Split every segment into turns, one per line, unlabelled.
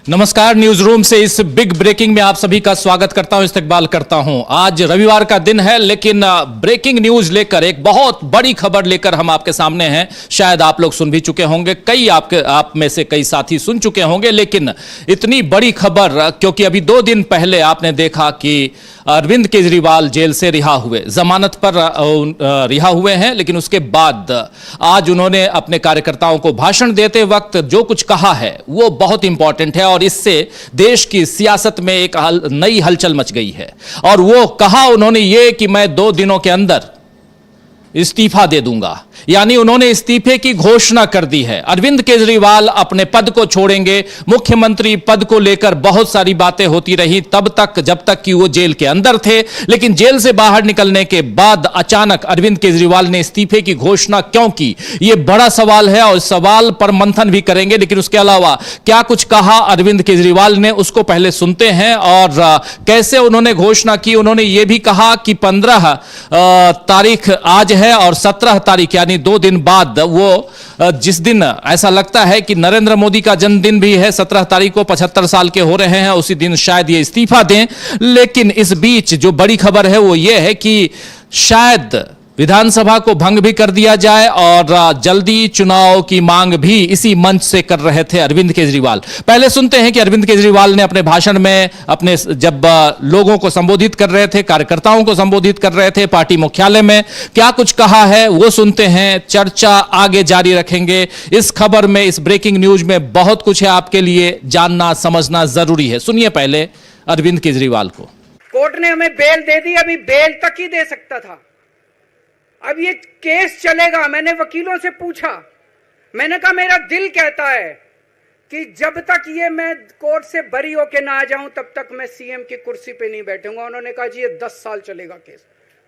नमस्कार, news room से इस बिग ब्रेकिंग में आप सभी का स्वागत करता हूं, इस्तकबाल करता हूं। आज रविवार का दिन है, लेकिन ब्रेकिंग न्यूज लेकर एक बहुत बड़ी खबर लेकर हम आपके सामने हैं। शायद आप लोग सुन भी चुके होंगे, आप में से कई साथी सुन चुके होंगे, लेकिन इतनी बड़ी खबर क्योंकि अभी 2 दिन पहले आपने देखा कि अरविंद केजरीवाल जेल से रिहा हुए, जमानत पर रिहा हुए हैं, लेकिन उसके बाद आज उन्होंने अपने कार्यकर्ताओं को भाषण देते वक्त जो कुछ कहा है वो बहुत इंपॉर्टेंट है और इससे देश की सियासत में एक नई हलचल मच गई है। और वो कहा उन्होंने ये कि मैं 2 दिनों के अंदर इस्तीफा दे दूंगा, यानी उन्होंने इस्तीफे की घोषणा कर दी है। अरविंद केजरीवाल अपने पद को छोड़ेंगे। मुख्यमंत्री पद को लेकर बहुत सारी बातें होती रही तब तक जब तक कि वो जेल के अंदर थे, लेकिन जेल से बाहर निकलने के बाद अचानक अरविंद केजरीवाल ने इस्तीफे की घोषणा क्यों की, यह बड़ा सवाल है और इस सवाल पर मंथन भी करेंगे। लेकिन उसके अलावा क्या कुछ कहा अरविंद केजरीवाल ने, उसको पहले सुनते हैं और कैसे उन्होंने घोषणा की। उन्होंने यह भी कहा कि 15 तारीख आज है और 17 तारीख यानी 2 दिन बाद वो जिस दिन ऐसा लगता है कि नरेंद्र मोदी का जन्मदिन भी है, 17 तारीख को 75 साल के हो रहे हैं, उसी दिन शायद ये इस्तीफा दें। लेकिन इस बीच जो बड़ी खबर है वो ये है कि शायद विधानसभा को भंग भी कर दिया जाए और जल्दी चुनाव की मांग भी इसी मंच से कर रहे थे अरविंद केजरीवाल। पहले सुनते हैं कि अरविंद केजरीवाल ने अपने भाषण में जब लोगों को संबोधित कर रहे थे, कार्यकर्ताओं को संबोधित कर रहे थे पार्टी मुख्यालय में, क्या कुछ कहा है वो सुनते हैं। चर्चा आगे जारी रखेंगे। इस खबर में, इस ब्रेकिंग न्यूज में बहुत कुछ है आपके लिए जानना समझना जरूरी है। सुनिए पहले अरविंद केजरीवाल को।
कोर्ट ने हमें बेल दे दी, अभी बेल तक ही दे सकता था। अब ये केस चलेगा। मैंने वकीलों से पूछा, मैंने कहा मेरा दिल कहता है कि जब तक ये मैं कोर्ट से बरी होके ना आ जाऊं तब तक मैं सीएम की कुर्सी पे नहीं बैठूंगा। उन्होंने कहा जी ये 10 साल चलेगा केस,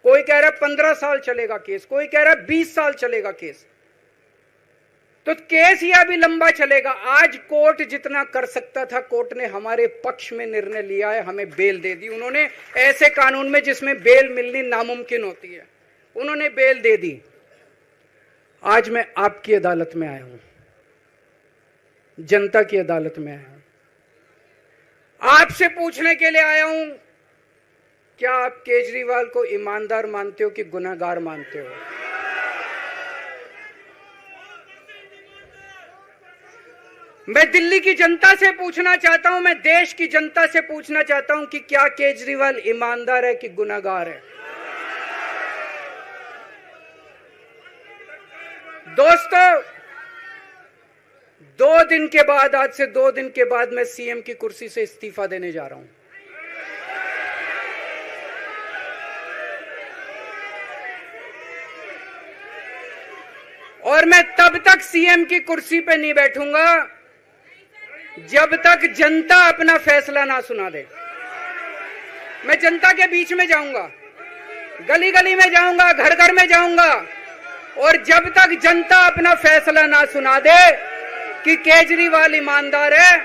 कोई कह रहा है 15 साल चलेगा केस, कोई कह रहा है 20 साल चलेगा केस। तो केस ये अभी लंबा चलेगा। आज कोर्ट जितना कर सकता था, कोर्ट ने हमारे पक्ष में निर्णय लिया है, हमें बेल दे दी। उन्होंने ऐसे कानून में जिसमें बेल मिलनी नामुमकिन होती है, उन्होंने बेल दे दी। आज मैं आपकी अदालत में आया हूं, जनता की अदालत में आया हूं, आपसे पूछने के लिए आया हूं, क्या आप केजरीवाल को ईमानदार मानते हो कि गुनहगार मानते हो? मैं दिल्ली की जनता से पूछना चाहता हूं, मैं देश की जनता से पूछना चाहता हूं कि क्या केजरीवाल ईमानदार है कि गुनहगार है? दोस्तों, 2 दिन के बाद, आज से 2 दिन के बाद मैं सीएम की कुर्सी से इस्तीफा देने जा रहा हूं। और मैं तब तक सीएम की कुर्सी पे नहीं बैठूंगा जब तक जनता अपना फैसला ना सुना दे। मैं जनता के बीच में जाऊंगा, गली गली में जाऊंगा, घर घर में जाऊंगा, और जब तक जनता अपना फैसला ना सुना दे कि केजरीवाल ईमानदार है,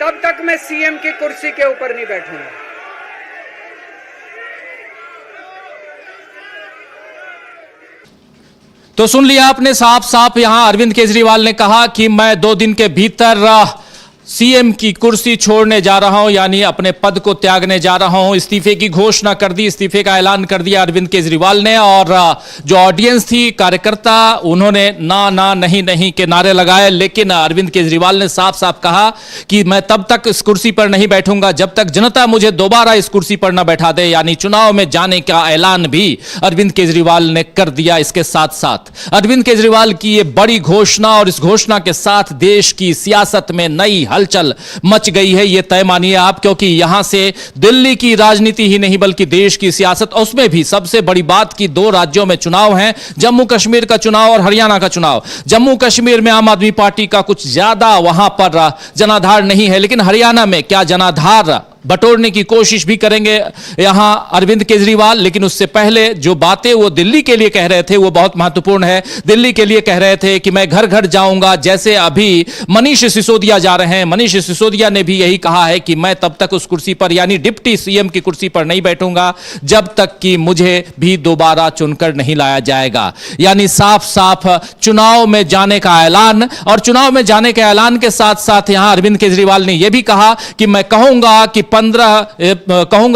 तब तक मैं सीएम की कुर्सी के ऊपर नहीं बैठूंगा।
तो सुन लिया आपने, साफ साफ यहां अरविंद केजरीवाल ने कहा कि मैं 2 दिन के भीतर सीएम की कुर्सी छोड़ने जा रहा हूं, यानी अपने पद को त्यागने जा रहा हूं। इस्तीफे की घोषणा कर दी, इस्तीफे का ऐलान कर दिया अरविंद केजरीवाल ने। और जो ऑडियंस थी, कार्यकर्ता, उन्होंने ना ना नहीं नहीं के नारे लगाए, लेकिन अरविंद केजरीवाल ने साफ साफ कहा कि मैं तब तक इस कुर्सी पर नहीं बैठूंगा जब तक जनता मुझे दोबारा इस कुर्सी पर ना बैठा दे, यानी चुनाव में जाने का ऐलान भी अरविंद केजरीवाल ने कर दिया। इसके साथ साथ अरविंद केजरीवाल की यह बड़ी घोषणा, और इस घोषणा के साथ देश की सियासत में नई हलचल मच गई है, यह तय मानिए आप, क्योंकि यहां से दिल्ली की राजनीति ही नहीं बल्कि देश की सियासत, उसमें भी सबसे बड़ी बात कि 2 राज्यों में चुनाव हैं, जम्मू कश्मीर का चुनाव और हरियाणा का चुनाव। जम्मू कश्मीर में आम आदमी पार्टी का कुछ ज्यादा वहां पर जनाधार नहीं है, लेकिन हरियाणा में क्या जनाधार बटोरने की कोशिश भी करेंगे यहां अरविंद केजरीवाल। लेकिन उससे पहले जो बातें वो दिल्ली के लिए कह रहे थे वो बहुत महत्वपूर्ण है। दिल्ली के लिए कह रहे थे कि मैं घर घर जाऊंगा, जैसे अभी मनीष सिसोदिया जा रहे हैं। मनीष सिसोदिया ने भी यही कहा है कि मैं तब तक उस कुर्सी पर यानी डिप्टी सीएम की कुर्सी पर नहीं बैठूंगा जब तक कि मुझे भी दोबारा चुनकर नहीं लाया जाएगा। यानी साफ साफ चुनाव में जाने का ऐलान। और चुनाव में जाने के ऐलान के साथ साथ यहां अरविंद केजरीवाल ने यह भी कहा कि मैं कहूंगा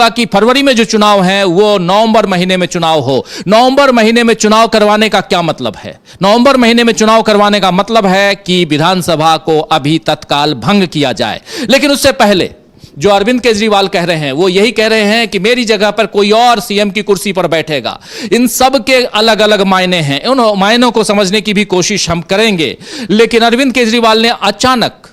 कि फरवरी में जो चुनाव है वो नवंबर महीने में चुनाव हो। नवंबर महीने में चुनाव करवाने का क्या मतलब है? नवंबर महीने में चुनाव करवाने का मतलब है कि विधानसभा को अभी तत्काल भंग किया जाए। लेकिन उससे पहले जो अरविंद केजरीवाल कह रहे हैं वो यही कह रहे हैं कि मेरी जगह पर कोई और सीएम की कुर्सी पर बैठेगा। इन सब के अलग अलग मायने हैं, उन मायनों को समझने की भी कोशिश हम करेंगे। लेकिन अरविंद केजरीवाल ने अचानक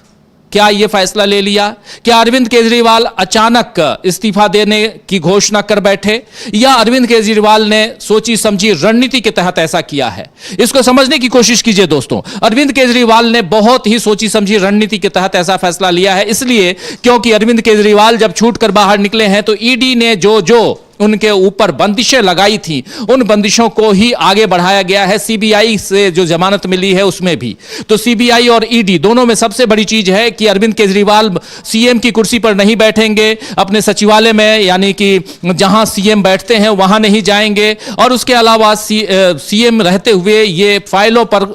क्या यह फैसला ले लिया? क्या अरविंद केजरीवाल अचानक इस्तीफा देने की घोषणा कर बैठे, या अरविंद केजरीवाल ने सोची समझी रणनीति के तहत ऐसा किया है? इसको समझने की कोशिश कीजिए दोस्तों। अरविंद केजरीवाल ने बहुत ही सोची समझी रणनीति के तहत ऐसा फैसला लिया है, इसलिए क्योंकि अरविंद केजरीवाल जब छूटकर बाहर निकले हैं तो ईडी ने जो उनके ऊपर बंदिशें लगाई थी उन बंदिशों को ही आगे बढ़ाया गया है। सीबीआई से जो जमानत मिली है उसमें भी। तो सीबीआई और ईडी दोनों में सबसे बड़ी चीज है कि अरविंद केजरीवाल सीएम की कुर्सी पर नहीं बैठेंगे, अपने सचिवालय में यानी कि जहां सीएम बैठते हैं वहां नहीं जाएंगे। और उसके अलावा सीएम रहते हुए ये फाइलों पर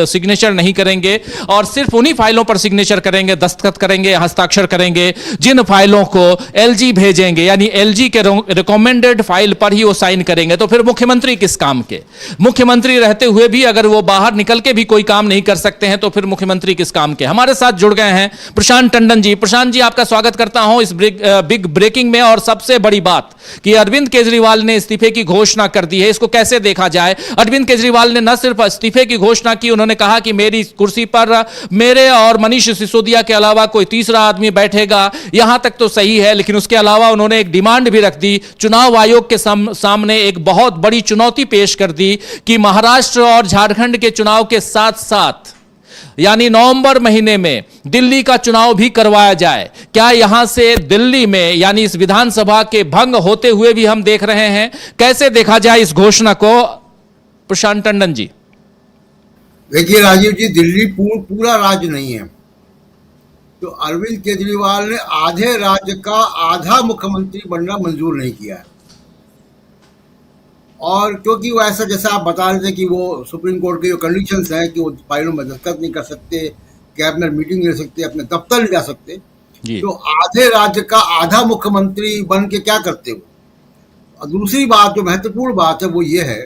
सिग्नेचर नहीं करेंगे और सिर्फ उन्हीं फाइलों पर सिग्नेचर करेंगे, दस्तखत करेंगे, हस्ताक्षर करेंगे जिन फाइलों को एलजी भेजेंगे, यानी एलजी के रिकमेंडेड फाइल पर ही वो साइन करेंगे। तो फिर मुख्यमंत्री किस काम के? मुख्यमंत्री रहते हुए भी अगर वो बाहर निकल के भी कोई काम नहीं कर सकते हैं तो फिर मुख्यमंत्री किस काम के? हमारे साथ जुड़ गए हैं प्रशांत टंडन जी। प्रशांत जी, आपका स्वागत करता हूं इस बिग ब्रेकिंग में। और सबसे बड़ी बात कि अरविंद केजरीवाल ने इस्तीफे की घोषणा कर दी है, इसको कैसे देखा जाए? अरविंद केजरीवाल ने न सिर्फ इस्तीफे की घोषणा की, उन्होंने कहा कि मेरी कुर्सी पर मेरे और मनीष सिसोदिया के अलावा कोई तीसरा आदमी बैठेगा। यहां तक तो सही है, लेकिन उसके अलावा उन्होंने एक डिमांड भी रख दी, चुनाव आयोग के सामने एक बहुत बड़ी चुनौती पेश कर दी कि महाराष्ट्र और झारखंड के चुनाव के साथ साथ यानी नवंबर महीने में दिल्ली का चुनाव भी करवाया जाए। क्या यहां से दिल्ली में यानी इस विधानसभा के भंग होते हुए भी हम देख रहे हैं? कैसे देखा जाए इस घोषणा को, प्रशांत टंडन जी?
देखिए राजीव जी, दिल्ली पूरा राज्य नहीं है। तो अरविंद केजरीवाल ने आधे राज्य का आधा मुख्यमंत्री बनना मंजूर नहीं किया है। और क्योंकि वो ऐसा जैसा आप बता रहे थे कि वो सुप्रीम कोर्ट के जो कंडीशंस हैं कि वो फाइलों में दस्तखत नहीं कर सकते, कैबिनेट मीटिंग नहीं कर सकते, अपने दफ्तर नहीं जा सकते, तो आधे राज्य का आधा मुख्यमंत्री बन के क्या करते हो? और दूसरी बात जो महत्वपूर्ण बात है वो ये है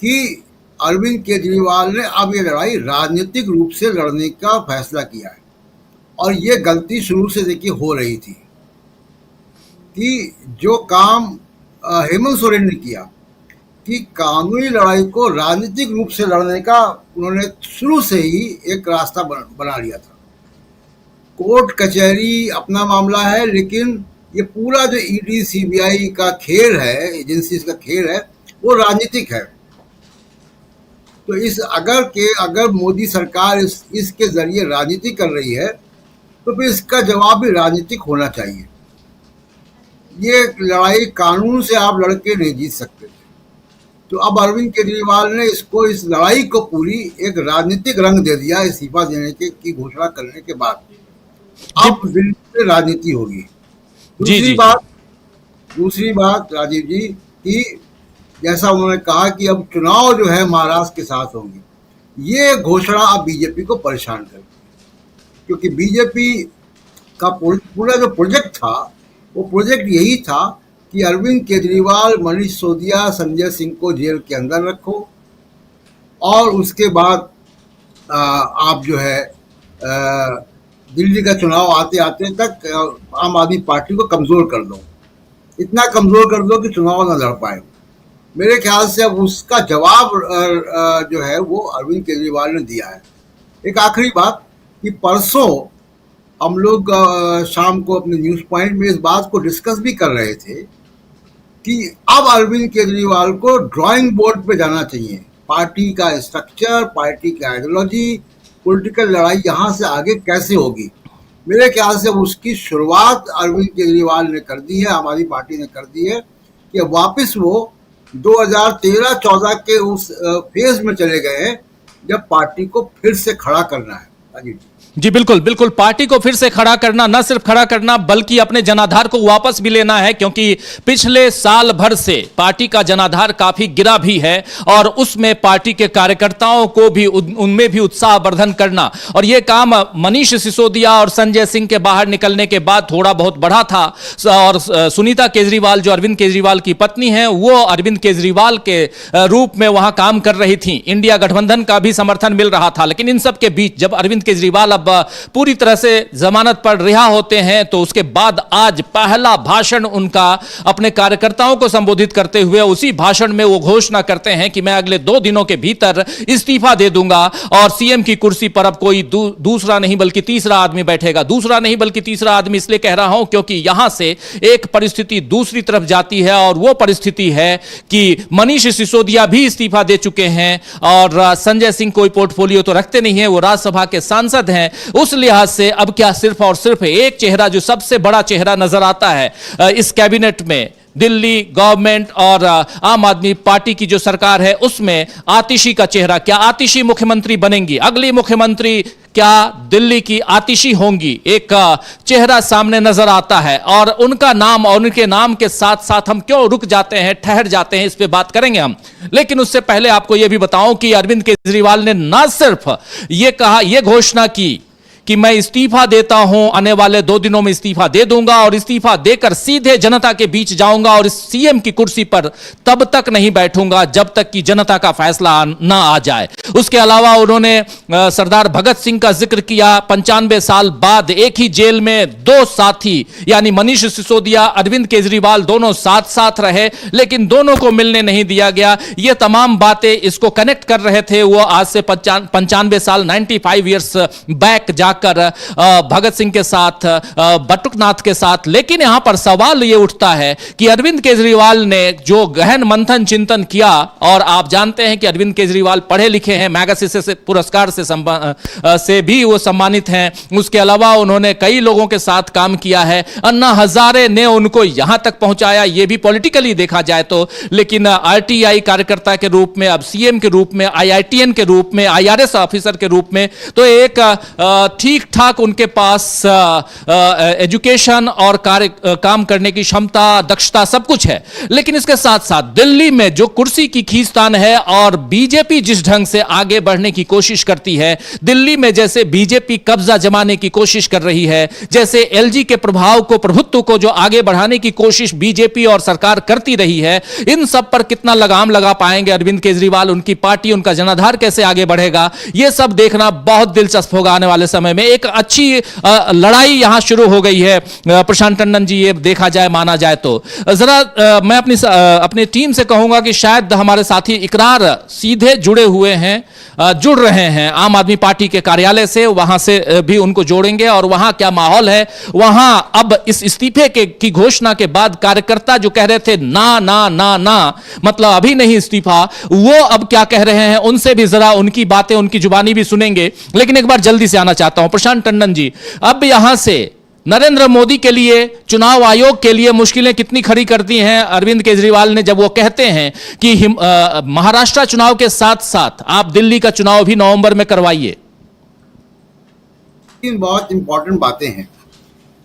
कि अरविंद केजरीवाल ने अब ये लड़ाई राजनीतिक रूप से लड़ने का फैसला किया है। और ये गलती शुरू से देखिए हो रही थी कि जो काम हेमंत सोरेन ने किया कि कानूनी लड़ाई को राजनीतिक रूप से लड़ने का उन्होंने शुरू से ही एक रास्ता बना लिया था। कोर्ट कचहरी अपना मामला है, लेकिन ये पूरा जो ईडी सीबीआई का खेल है, एजेंसीज का खेल है, वो राजनीतिक है। तो अगर मोदी सरकार इसके जरिए राजनीति कर रही है तो फिर इसका जवाब भी राजनीतिक होना चाहिए। ये लड़ाई कानून से आप लड़के नहीं जीत सकते। तो अब अरविंद केजरीवाल ने इस लड़ाई को पूरी एक राजनीतिक रंग दे दिया इस्तीफा देने की घोषणा करने के बाद। अब दिल्ली में राजनीति होगी। दूसरी बात राजीव जी कि जैसा उन्होंने कहा कि अब चुनाव जो है महाराष्ट्र के साथ होंगे, ये घोषणा अब बीजेपी को परेशान कर, क्योंकि बीजेपी का पूरा जो प्रोजेक्ट था वो प्रोजेक्ट यही था कि अरविंद केजरीवाल, मनीष सिसोदिया, संजय सिंह को जेल के अंदर रखो और उसके बाद आप जो है दिल्ली का चुनाव आते आते तक आम आदमी पार्टी को कमज़ोर कर दो, इतना कमज़ोर कर दो कि चुनाव न लड़ पाए। मेरे ख्याल से अब उसका जवाब जो है वो अरविंद केजरीवाल ने दिया है। एक आखिरी बात कि परसों हम लोग शाम को अपने न्यूज़ पॉइंट में इस बात को डिस्कस भी कर रहे थे कि अब अरविंद केजरीवाल को ड्राइंग बोर्ड पे जाना चाहिए। पार्टी का स्ट्रक्चर, पार्टी की आइडियोलॉजी, पॉलिटिकल लड़ाई यहाँ से आगे कैसे होगी, मेरे ख्याल से उसकी शुरुआत अरविंद केजरीवाल ने कर दी है, हमारी पार्टी ने कर दी है कि वापस वो 2013-14 के उस फेज में चले गए हैं जब पार्टी को फिर से खड़ा करना है। अजीत जी,
जी बिल्कुल बिल्कुल, पार्टी को फिर से खड़ा करना, न सिर्फ खड़ा करना बल्कि अपने जनाधार को वापस भी लेना है, क्योंकि पिछले साल भर से पार्टी का जनाधार काफी गिरा भी है और उसमें पार्टी के कार्यकर्ताओं को भी उनमें भी उत्साहवर्धन करना, और यह काम मनीष सिसोदिया और संजय सिंह के बाहर निकलने के बाद थोड़ा बहुत बढ़ा था। और सुनीता केजरीवाल जो अरविंद केजरीवाल की पत्नी है, वो अरविंद केजरीवाल के रूप में वहां काम कर रही थी। इंडिया गठबंधन का भी समर्थन मिल रहा था, लेकिन इन सब के बीच जब अरविंद केजरीवाल पूरी तरह से जमानत पर रिहा होते हैं तो उसके बाद आज पहला भाषण उनका अपने कार्यकर्ताओं को संबोधित करते हुए, उसी भाषण में वो घोषणा करते हैं कि मैं अगले 2 दिनों के भीतर इस्तीफा दे दूंगा और सीएम की कुर्सी पर अब कोई दूसरा नहीं बल्कि तीसरा आदमी बैठेगा। दूसरा नहीं बल्कि तीसरा आदमी इसलिए कह रहा हूं क्योंकि यहां से एक परिस्थिति दूसरी तरफ जाती है, और वो परिस्थिति है कि मनीष सिसोदिया भी इस्तीफा दे चुके हैं और संजय सिंह कोई पोर्टफोलियो तो रखते नहीं है, वो राज्यसभा के सांसद हैं। उस लिहाज से अब क्या सिर्फ और सिर्फ एक चेहरा जो सबसे बड़ा चेहरा नजर आता है इस कैबिनेट में, दिल्ली गवर्नमेंट और आम आदमी पार्टी की जो सरकार है उसमें आतिशी का चेहरा, क्या आतिशी मुख्यमंत्री बनेंगी? अगली मुख्यमंत्री क्या दिल्ली की आतिशी होंगी? एक चेहरा सामने नजर आता है और उनका नाम और उनके नाम के साथ साथ हम क्यों रुक जाते हैं, ठहर जाते हैं, इस पे बात करेंगे हम। लेकिन उससे पहले आपको यह भी बताऊं कि अरविंद केजरीवाल ने न सिर्फ यह कहा, यह घोषणा की कि मैं इस्तीफा देता हूं, आने वाले 2 दिनों में इस्तीफा दे दूंगा और इस्तीफा देकर सीधे जनता के बीच जाऊंगा और इस सीएम की कुर्सी पर तब तक नहीं बैठूंगा जब तक कि जनता का फैसला ना आ जाए। उसके अलावा उन्होंने सरदार भगत सिंह का जिक्र किया। 95 साल बाद एक ही जेल में 2 साथी यानी मनीष सिसोदिया, अरविंद केजरीवाल दोनों साथ साथ रहे, लेकिन दोनों को मिलने नहीं दिया गया। ये तमाम बातें इसको कनेक्ट कर रहे थे वो आज से 95 साल 95 ईयर्स बैक जाकर भगत सिंह के साथ, बटुकनाथ के साथ। लेकिन यहां पर सवाल यह उठता है कि अरविंद केजरीवाल ने जो गहन मंथन चिंतन किया, और आप जानते हैं कि अरविंद केजरीवाल पढ़े लिखे हैं, मैगसेसे पुरस्कार से भी वो सम्मानित हैं। उसके अलावा उन्होंने कई लोगों के साथ काम किया है। अन्ना हजारे ने उनको यहां तक पहुंचाया, यह भी पॉलिटिकली देखा जाए तो। लेकिन आरटीआई कार्यकर्ता के रूप में, अब सीएम के रूप में, आईआईटीएन के रूप में, आईआरएस ऑफिसर के रूप में, तो एक ठीक ठाक उनके पास एजुकेशन और काम करने की क्षमता, दक्षता सब कुछ है। लेकिन इसके साथ साथ दिल्ली में जो कुर्सी की खींचतान है और बीजेपी जिस ढंग से आगे बढ़ने की कोशिश करती है, दिल्ली में जैसे बीजेपी कब्जा जमाने की कोशिश कर रही है, जैसे एलजी के प्रभाव को, प्रभुत्व को जो आगे बढ़ाने की कोशिश बीजेपी और सरकार करती रही है, इन सब पर कितना लगाम लगा पाएंगे अरविंद केजरीवाल, उनकी पार्टी, उनका जनाधार कैसे आगे बढ़ेगा, यह सब देखना बहुत दिलचस्प होगा आने वाले समय में। एक अच्छी लड़ाई यहां शुरू हो गई है प्रशांत टंडन जी, ये देखा जाए, माना जाए तो। जरा मैं अपनी टीम से कहूंगा कि शायद हमारे साथी इकरार सीधे जुड़े हुए हैं, जुड़ रहे हैं आम आदमी पार्टी के कार्यालय से, वहां से भी उनको जोड़ेंगे और वहां क्या माहौल है। वहां अब इस इस्तीफे की घोषणा के बाद कार्यकर्ता जो कह रहे थे ना ना ना ना, मतलब अभी नहीं इस्तीफा, वो अब क्या कह रहे हैं, उनसे भी जरा उनकी बातें, उनकी जुबानी भी सुनेंगे। लेकिन एक बार जल्दी से आना चाहता हूं प्रशांत टंडन जी, अब यहां से नरेंद्र मोदी के लिए, चुनाव आयोग के लिए मुश्किलें कितनी खड़ी करती हैं अरविंद केजरीवाल ने, जब वो कहते हैं कि महाराष्ट्र चुनाव के साथ साथ आप दिल्ली का चुनाव भी नवंबर में करवाइए।
तीन बहुत इंपॉर्टेंट बातें हैं।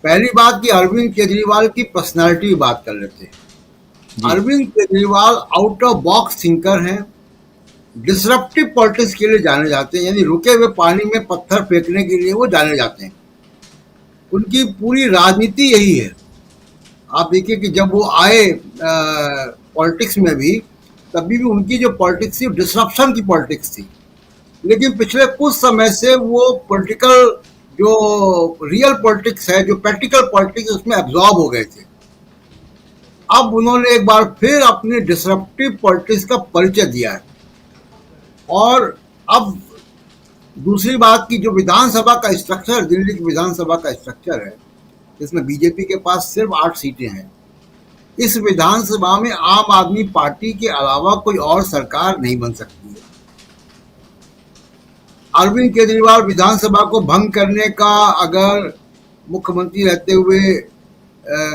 पहली बात कि अरविंद केजरीवाल की पर्सनालिटी की बात कर लेते हैं। Arvind Kejriwal out of box thinker हैं, डिसरप्टिव पॉलिटिक्स के लिए जाने जाते हैं, यानी रुके हुए पानी में पत्थर फेंकने के लिए वो जाने जाते हैं। उनकी पूरी राजनीति यही है। आप देखिए कि जब वो आए पॉलिटिक्स में भी, तभी भी उनकी जो पॉलिटिक्स थी डिसरप्शन की पॉलिटिक्स थी। लेकिन पिछले कुछ समय से वो पॉलिटिकल, जो रियल पॉलिटिक्स है, जो प्रैक्टिकल पॉलिटिक्स, उसमें एब्जॉर्ब हो गए थे। अब उन्होंने एक बार फिर अपनी डिसरप्टिव पॉलिटिक्स का परिचय दिया है। और अब दूसरी बात की, जो विधानसभा का स्ट्रक्चर, दिल्ली की विधानसभा का स्ट्रक्चर है, इसमें बीजेपी के पास सिर्फ 8 सीटें हैं। इस विधानसभा में आम आदमी पार्टी के अलावा कोई और सरकार नहीं बन सकती है। अरविंद केजरीवाल विधानसभा को भंग करने का अगर मुख्यमंत्री रहते हुए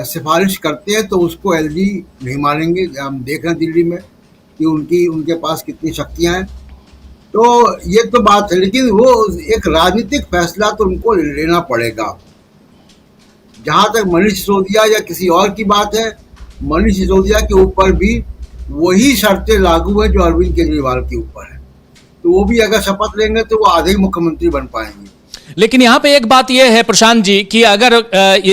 सिफारिश करते हैं तो उसको एलजी नहीं मानेंगे। हम देख रहे हैं दिल्ली में कि उनके पास कितनी शक्तियां हैं। तो ये तो बात है, लेकिन वो एक राजनीतिक फैसला तो उनको लेना पड़ेगा। जहां तक मनीष सिसोदिया या किसी और की बात है, मनीष सिसोदिया के ऊपर भी वही शर्तें लागू है जो अरविंद केजरीवाल के ऊपर है। तो वो भी अगर शपथ लेंगे तो वो आधे ही मुख्यमंत्री बन पाएंगे।
लेकिन यहां पे एक बात यह है प्रशांत जी कि अगर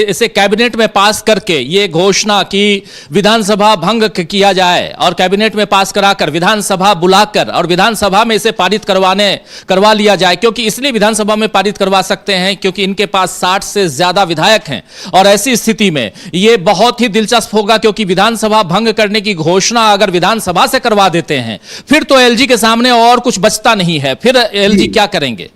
इसे कैबिनेट में पास करके ये घोषणा कि विधानसभा भंग किया जाए और कैबिनेट में पास कराकर विधानसभा बुलाकर और विधानसभा में इसे पारित करवा लिया जाए, क्योंकि इसलिए विधानसभा में पारित करवा सकते हैं क्योंकि इनके पास 60 से ज्यादा विधायक हैं। और ऐसी स्थिति में ये बहुत ही दिलचस्प होगा क्योंकि विधानसभा भंग करने की घोषणा अगर विधानसभा से करवा देते हैं फिर तो एलजी के सामने और कुछ बचता नहीं है। फिर एलजी क्या करेंगे?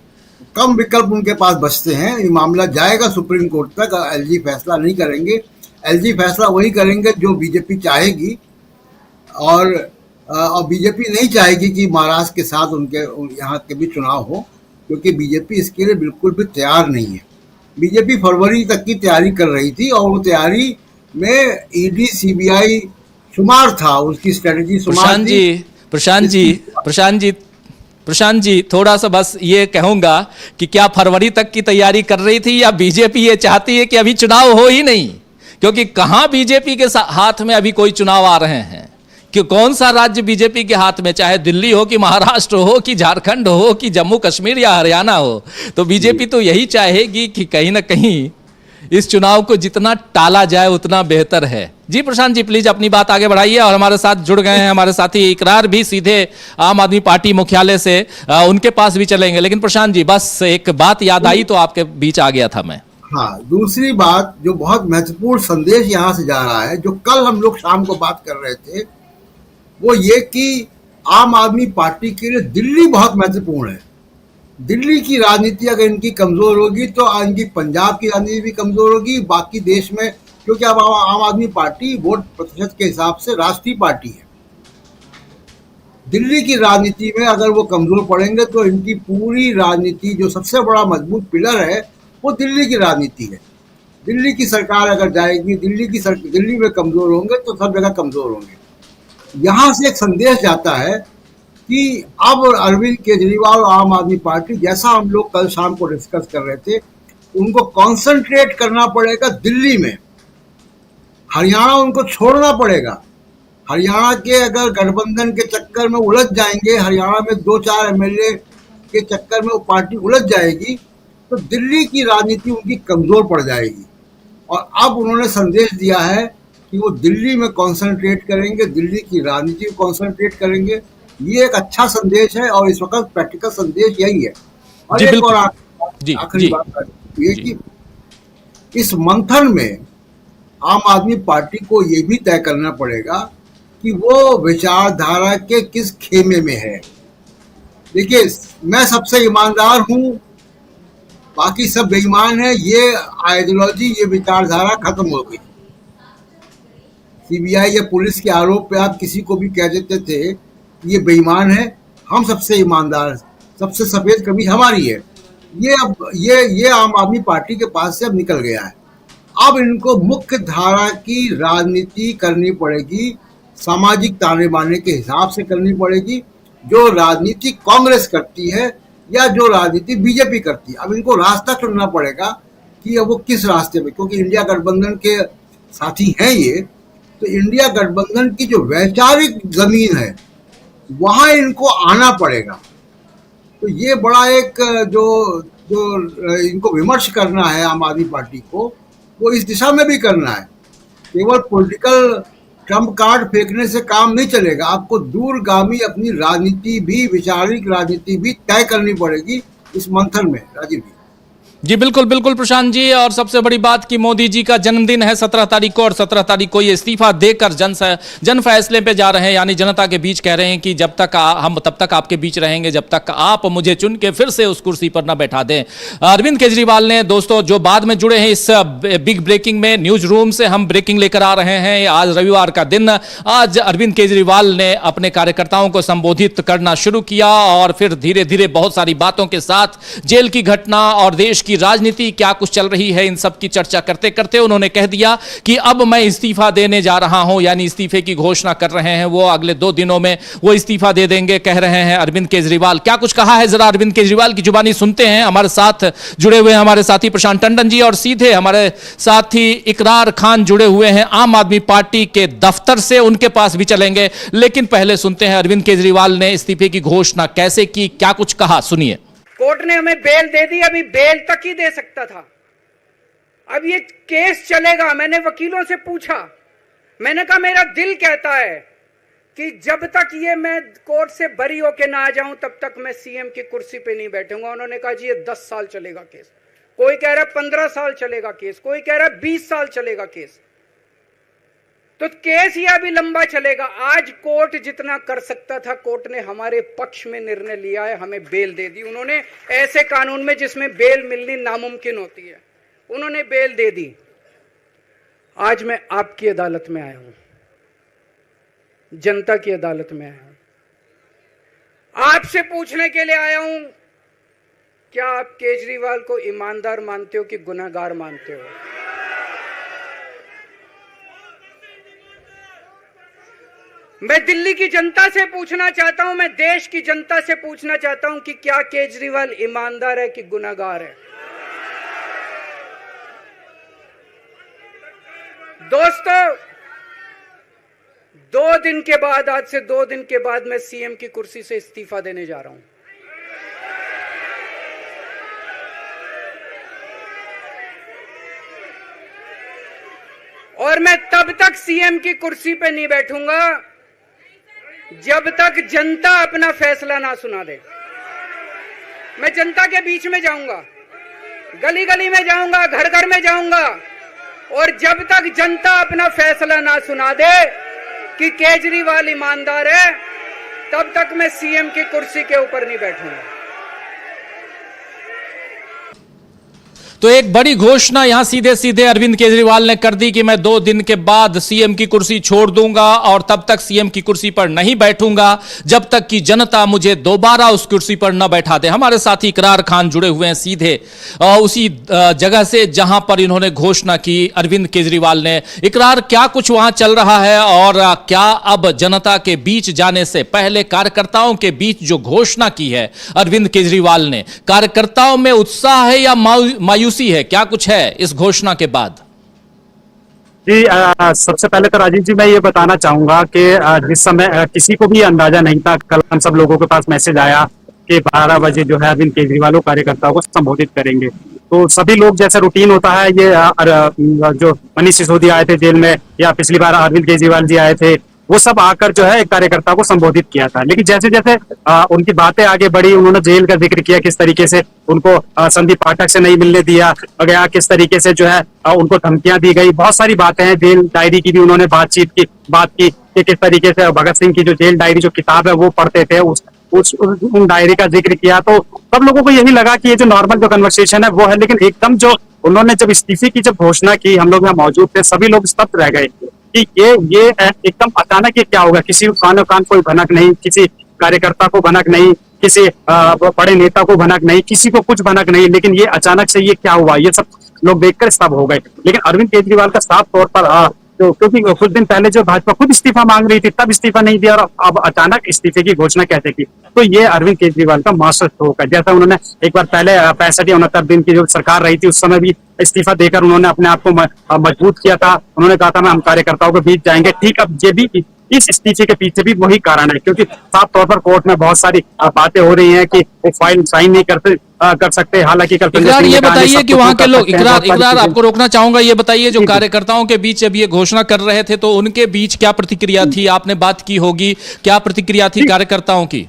कम विकल्प उनके पास बचते हैं। ये मामला जाएगा सुप्रीम कोर्ट तक। एलजी फैसला नहीं करेंगे। एलजी फैसला वही करेंगे जो बीजेपी चाहेगी, और बीजेपी नहीं चाहेगी कि महाराष्ट्र के साथ उनके यहाँ के भी चुनाव हो, क्योंकि बीजेपी इसके लिए बिल्कुल भी तैयार नहीं है। बीजेपी फरवरी तक की तैयारी कर रही थी और वो तैयारी में ईडी सीबीआई शुमार था, उसकी स्ट्रेटेजी शुमार थी।
प्रशांत जी थोड़ा सा बस ये कहूंगा कि क्या फरवरी तक की तैयारी कर रही थी या बीजेपी ये चाहती है कि अभी चुनाव हो ही नहीं? क्योंकि कहां बीजेपी के हाथ में अभी कोई चुनाव आ रहे हैं कि कौन सा राज्य बीजेपी के हाथ में, चाहे दिल्ली हो कि महाराष्ट्र हो कि झारखंड हो कि जम्मू कश्मीर या हरियाणा हो, तो बीजेपी तो यही चाहेगी कि कहीं ना कहीं इस चुनाव को जितना टाला जाए उतना बेहतर है। जी प्रशांत जी प्लीज अपनी बात आगे बढ़ाइए। और हमारे साथ जुड़ गए हैं हमारे साथी इकरार भी सीधे आम आदमी पार्टी मुख्यालय से, उनके पास भी चलेंगे। लेकिन प्रशांत जी बस एक बात याद आई तो आपके बीच आ गया था मैं।
हाँ, दूसरी बात जो बहुत महत्वपूर्ण संदेश यहाँ से जा रहा है, जो कल हम लोग शाम को बात कर रहे थे, वो ये कि आम आदमी पार्टी के लिए दिल्ली बहुत महत्वपूर्ण है। दिल्ली की राजनीति अगर इनकी कमजोर होगी तो इनकी पंजाब की राजनीति भी कमजोर होगी, बाकी देश में, क्योंकि अब आम आदमी पार्टी वोट प्रतिशत के हिसाब से राष्ट्रीय पार्टी है। दिल्ली की राजनीति में अगर वो कमजोर पड़ेंगे तो इनकी पूरी राजनीति, जो सबसे बड़ा मजबूत पिलर है, वो दिल्ली की राजनीति है। दिल्ली की सरकार अगर जाएगी, दिल्ली में कमजोर होंगे तो सब जगह कमजोर होंगे। यहाँ से एक संदेश जाता है कि अब अरविंद केजरीवाल और आम आदमी पार्टी, जैसा हम लोग कल शाम को डिस्कस कर रहे थे, उनको कंसंट्रेट करना पड़ेगा दिल्ली में। हरियाणा उनको छोड़ना पड़ेगा। हरियाणा के अगर गठबंधन के चक्कर में उलझ जाएंगे, हरियाणा में 2-4 एमएलए के चक्कर में वो पार्टी उलझ जाएगी, तो दिल्ली की राजनीति उनकी कमजोर पड़ जाएगी। और अब उन्होंने संदेश दिया है कि वो दिल्ली में कंसंट्रेट करेंगे, दिल्ली की राजनीति को कंसंट्रेट करेंगे। ये एक अच्छा संदेश है और इस वक्त प्रैक्टिकल संदेश यही है। और एक और आखिरी बात ये कि इस मंथन में आम आदमी पार्टी को ये भी तय करना पड़ेगा कि वो विचारधारा के किस खेमे में है। देखिए, मैं सबसे ईमानदार हूं, बाकी सब बेईमान है, ये आइडियोलॉजी, ये विचारधारा खत्म हो गई। सीबीआई या पुलिस के आरोप पे आप किसी को भी कह देते थे ये बेईमान है, हम सबसे ईमानदार, सबसे सफेद कमीज हमारी है, ये अब ये आम आदमी पार्टी के पास से अब निकल गया है। अब इनको मुख्य धारा की राजनीति करनी पड़ेगी, सामाजिक ताने बाने के हिसाब से करनी पड़ेगी, जो राजनीति कांग्रेस करती है या जो राजनीति बीजेपी करती है। अब इनको रास्ता चुनना पड़ेगा कि अब वो किस रास्ते में, क्योंकि इंडिया गठबंधन के साथी हैं ये, तो इंडिया गठबंधन की जो वैचारिक जमीन है वहां इनको आना पड़ेगा। तो ये बड़ा एक जो इनको विमर्श करना है आम आदमी पार्टी को, वो इस दिशा में भी करना है। केवल पॉलिटिकल ट्रम्प कार्ड फेंकने से काम नहीं चलेगा, आपको दूरगामी अपनी राजनीति भी, वैचारिक राजनीति भी तय करनी पड़ेगी इस मंथन में। राजीव जी
जी बिल्कुल बिल्कुल प्रशांत जी। और सबसे बड़ी बात कि मोदी जी का जन्मदिन है 17 तारीख को, और 17 तारीख को ये इस्तीफा देकर जन फैसले पे जा रहे हैं, यानी जनता के बीच कह रहे हैं कि जब तक हम तब तक आपके बीच रहेंगे जब तक आप मुझे चुन के फिर से उस कुर्सी पर ना बैठा दें। अरविंद केजरीवाल ने, दोस्तों जो बाद में जुड़े हैं इस बिग ब्रेकिंग में, न्यूज रूम से हम ब्रेकिंग लेकर आ रहे हैं। आज रविवार का दिन, आज अरविंद केजरीवाल ने अपने कार्यकर्ताओं को संबोधित करना शुरू किया और फिर धीरे धीरे बहुत सारी बातों के साथ जेल की घटना और देश की की राजनीति क्या कुछ चल रही है, इन सब की चर्चा करते करते उन्होंने कह दिया कि अब मैं इस्तीफा देने जा रहा हूं, यानी इस्तीफे की घोषणा कर रहे हैं। वो अगले 2 दिनों में वो इस्तीफा दे देंगे, कह रहे हैं अरविंद केजरीवाल। क्या कुछ कहा है, जरा अरविंद केजरीवाल की जुबानी सुनते हैं। हमारे साथ जुड़े हुए हैं हमारे साथी प्रशांत टंडन जी, और सीधे हमारे साथी इकरार खान जुड़े हुए हैं आम आदमी पार्टी के दफ्तर से, उनके पास भी चलेंगे। लेकिन पहले सुनते हैं अरविंद केजरीवाल ने इस्तीफे की घोषणा कैसे की, क्या कुछ कहा, सुनिए।
कोर्ट ने हमें बेल दे दी, अभी बेल तक ही दे सकता था। अब ये केस चलेगा। मैंने वकीलों से पूछा, मैंने कहा मेरा दिल कहता है कि जब तक ये मैं कोर्ट से बरी होके ना आ जाऊं तब तक मैं सीएम की कुर्सी पे नहीं बैठूंगा। उन्होंने कहा जी ये 10 साल चलेगा केस, कोई कह रहा 15 साल चलेगा केस, कोई कह रहा 20 साल चलेगा केस। तो केस ये अभी लंबा चलेगा। आज कोर्ट जितना कर सकता था, कोर्ट ने हमारे पक्ष में निर्णय लिया है, हमें बेल दे दी। उन्होंने ऐसे कानून में जिसमें बेल मिलनी नामुमकिन होती है, उन्होंने बेल दे दी। आज मैं आपकी अदालत में आया हूं, जनता की अदालत में आया हूं, आपसे पूछने के लिए आया हूं, क्या आप केजरीवाल को ईमानदार मानते हो कि गुनहगार मानते हो? मैं दिल्ली की जनता से पूछना चाहता हूं, मैं देश की जनता से पूछना चाहता हूं कि क्या केजरीवाल ईमानदार है कि गुनहगार है? दोस्तों, 2 दिन के बाद, आज से 2 दिन के बाद मैं सीएम की कुर्सी से इस्तीफा देने जा रहा हूं। और मैं तब तक सीएम की कुर्सी पे नहीं बैठूंगा जब तक जनता अपना फैसला ना सुना दे। मैं जनता के बीच में जाऊंगा, गली गली में जाऊंगा, घर घर में जाऊंगा, और जब तक जनता अपना फैसला ना सुना दे कि केजरीवाल ईमानदार है, तब तक मैं सीएम की कुर्सी के ऊपर नहीं बैठूंगा।
तो एक बड़ी घोषणा यहां सीधे सीधे अरविंद केजरीवाल ने कर दी कि मैं 2 दिन के बाद सीएम की कुर्सी छोड़ दूंगा और तब तक सीएम की कुर्सी पर नहीं बैठूंगा जब तक कि जनता मुझे दोबारा उस कुर्सी पर न बैठा दे। हमारे साथी इकरार खान जुड़े हुए हैं सीधे उसी जगह से जहां पर इन्होंने घोषणा की अरविंद केजरीवाल ने। इकरार, क्या कुछ वहां चल रहा है और क्या अब जनता के बीच जाने से पहले कार्यकर्ताओं के बीच जो घोषणा की है अरविंद केजरीवाल ने, कार्यकर्ताओं में उत्साह है या मायूसी है? क्या कुछ है इस घोषणा के बाद?
जी, सबसे पहले तो राजीव जी मैं ये बताना चाहूंगा कि जिस समय किसी को भी अंदाजा नहीं था, कल हम सब लोगों के पास मैसेज आया कि 12 बजे जो है अरविंद केजरीवाल कार्यकर्ताओं को संबोधित करेंगे, तो सभी लोग, जैसा रूटीन होता है, ये जो मनीष सिसोदिया आए थे जेल में, या पिछली बार अरविंद केजरीवाल जी आए थे, वो सब आकर जो है एक कार्यकर्ता को संबोधित किया था। लेकिन जैसे जैसे उनकी बातें आगे बढ़ी, उन्होंने जेल का जिक्र किया, किस तरीके से उनको संदीप पाठक से नहीं मिलने दिया गया, किस तरीके से जो है उनको धमकियां दी गई, बहुत सारी बातें हैं। जेल डायरी की भी उन्होंने बात की कि किस तरीके से भगत सिंह की जो जेल डायरी जो किताब है वो पढ़ते थे, उन डायरी का जिक्र किया। तो सब लोगों को यही लगा कि ये जो नॉर्मल जो कन्वर्सेशन है वो है, लेकिन एकदम जो उन्होंने जब इस्तीफे की जब घोषणा की, हम लोग यहाँ मौजूद थे, सभी लोग स्तब्ध रह गए कि ये एकदम अचानक ये क्या होगा। किसी को कान कोई भनक नहीं, किसी कार्यकर्ता को भनक नहीं, किसी बड़े नेता को भनक नहीं, किसी को कुछ भनक नहीं, लेकिन ये अचानक से ये क्या हुआ, ये सब लोग देखकर स्तब्ध हो गए। लेकिन अरविंद केजरीवाल का साफ तौर पर क्योंकि कुछ दिन पहले जो भाजपा खुद इस्तीफा मांग रही थी, तब इस्तीफा नहीं दिया, और अब अचानक इस्तीफे की घोषणा कैसे की, तो ये अरविंद केजरीवाल का मास्टर स्ट्रोक है। जैसा उन्होंने एक बार पहले 65 या 69 दिन की जो सरकार रही थी, उस समय भी इस्तीफा देकर उन्होंने अपने आप को मजबूत किया था। उन्होंने कहा था हम कार्यकर्ताओं के बीच जाएंगे। ठीक, अब ये भी इस इस्तीफे के पीछे भी वही कारण है, क्योंकि साफ तौर पर कोर्ट में बहुत सारी बातें हो रही हैं कि वो फाइल साइन नहीं कर सकते। हालांकि
इकरार, ये बताइए कि वहां के लोग, इकरार आपको रोकना चाहूंगा, ये बताइए जो कार्यकर्ताओं के बीच जब ये घोषणा कर रहे थे तो उनके बीच क्या प्रतिक्रिया थी? आपने बात की होगी, क्या प्रतिक्रिया थी कार्यकर्ताओं की?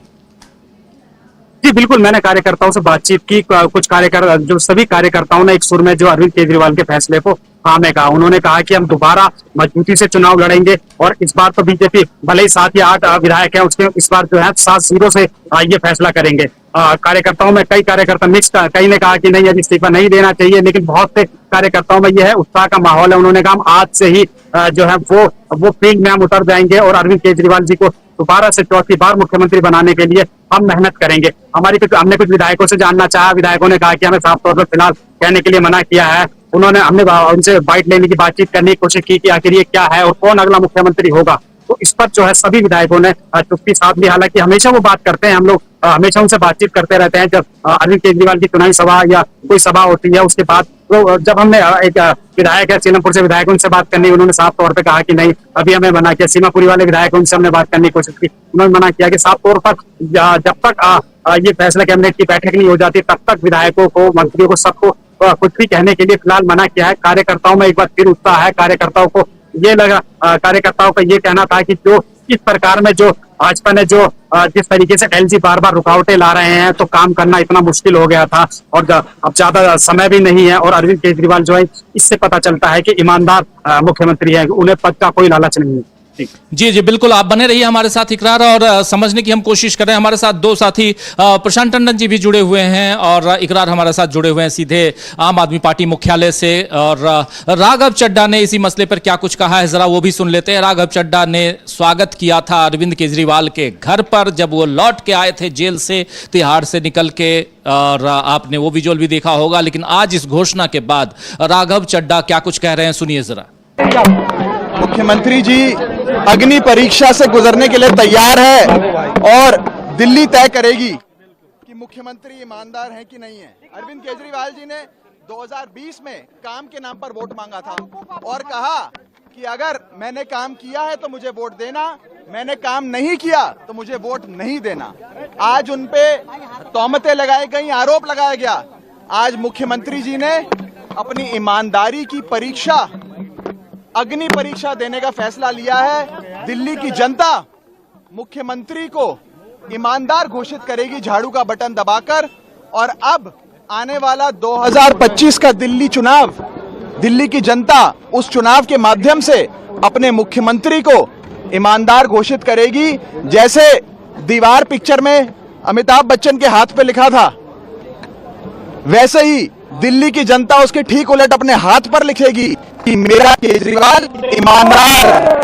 जी बिल्कुल, मैंने कार्यकर्ताओं से बातचीत की। कुछ कार्यकर्ता, जो सभी कार्यकर्ताओं ने एक सुर में जो अरविंद केजरीवाल के फैसले को थामे कहा। उन्होंने कहा कि हम दोबारा मजबूती से चुनाव लड़ेंगे, और इस बार तो बीजेपी भले ही 7 या 8 विधायक हैं, उसके इस बार जो है 7-0 से ये फैसला करेंगे। कार्यकर्ताओं में कई कार्यकर्ता मिक्स, कई ने कहा कि नहीं अब इस्तीफा नहीं देना चाहिए, लेकिन बहुत से कार्यकर्ताओं में यह है उत्साह का माहौल है। उन्होंने कहा आज से ही जो है वो फील्ड में हम उतर जाएंगे और अरविंद केजरीवाल जी को दोबारा से चौथी बार मुख्यमंत्री बनाने के लिए हम मेहनत करेंगे। हमने कुछ विधायकों से जानना चाहा, विधायकों ने कहा कि हमें साफ तौर पर फिलहाल कहने के लिए मना किया है। हमने उनसे बाइट लेने की बातचीत करने की कोशिश की कि आखिर ये क्या है और कौन अगला मुख्यमंत्री होगा, तो इस पर जो है सभी विधायकों ने चुप्पी साध ली। हालांकि हमेशा वो बात करते हैं, हम लोग हमेशा उनसे बातचीत करते रहते हैं जब अरविंद केजरीवाल की चुनावी सभा या कोई सभा होती है उसके बाद। तो जब हमने एक विधायक है सीलमपुर से विधायक, उनसे बात करनी, उन्होंने साफ तौर पे कहा कि नहीं अभी हमें मना किया। सीमापुरी वाले विधायक, उनसे हमने बात करने की कोशिश की, उन्होंने मना किया कि साफ तौर पर जब तक ये फैसला कैबिनेट की बैठक नहीं हो जाती तब तक विधायकों को, मंत्रियों को, सबको कुछ भी कहने के लिए फिलहाल मना किया है। कार्यकर्ताओं में एक बार फिर उत्साह है। कार्यकर्ताओं को ये लगा, कार्यकर्ताओं का ये कहना था कि जो इस सरकार में जो भाजपा ने जो जिस तरीके से एलजी बार बार रुकावटें ला रहे हैं तो काम करना इतना मुश्किल हो गया था और अब ज्यादा समय भी नहीं है। और अरविंद केजरीवाल जो है इससे पता चलता है कि ईमानदार मुख्यमंत्री है, उन्हें पद का कोई लालच नहीं है।
जी जी बिल्कुल, आप बने रहिए हमारे साथ इकरार, और समझने की हम कोशिश कर रहे हैं। हमारे साथ दो साथी प्रशांत टंडन जी भी जुड़े हुए हैं और इकरार हमारे साथ जुड़े हुए हैं सीधे आम आदमी पार्टी मुख्यालय से। और राघव चड्ढा ने इसी मसले पर क्या कुछ कहा है जरा वो भी सुन लेते हैं। राघव चड्ढा ने स्वागत किया था अरविंद केजरीवाल के घर पर जब वो लौट के आए थे जेल से, तिहाड़ से निकल के, और आपने वो विजुअल भी देखा होगा। लेकिन आज इस घोषणा के बाद राघव चड्ढा क्या कुछ कह रहे हैं, सुनिए जरा।
मुख्यमंत्री जी अग्नि परीक्षा से गुजरने के लिए तैयार है और दिल्ली तय करेगी कि मुख्यमंत्री ईमानदार हैं कि नहीं है। अरविंद केजरीवाल जी ने 2020 में काम के नाम पर वोट मांगा था और कहा कि अगर मैंने काम किया है तो मुझे वोट देना, मैंने काम नहीं किया तो मुझे वोट नहीं देना। आज उनपे तौमतें लगाई गई, आरोप लगाया गया। आज मुख्यमंत्री जी ने अपनी ईमानदारी की परीक्षा, अग्नि परीक्षा देने का फैसला लिया है। दिल्ली की जनता मुख्यमंत्री को ईमानदार घोषित करेगी झाड़ू का बटन दबाकर। और अब आने वाला 2025 का दिल्ली चुनाव, दिल्ली की जनता उस चुनाव के माध्यम से अपने मुख्यमंत्री को ईमानदार घोषित करेगी। जैसे दीवार पिक्चर में अमिताभ बच्चन के हाथ पे लिखा था, वैसे ही दिल्ली की जनता उसके ठीक उलट अपने हाथ पर लिखेगी कि मेरा केजरीवाल ईमानदार।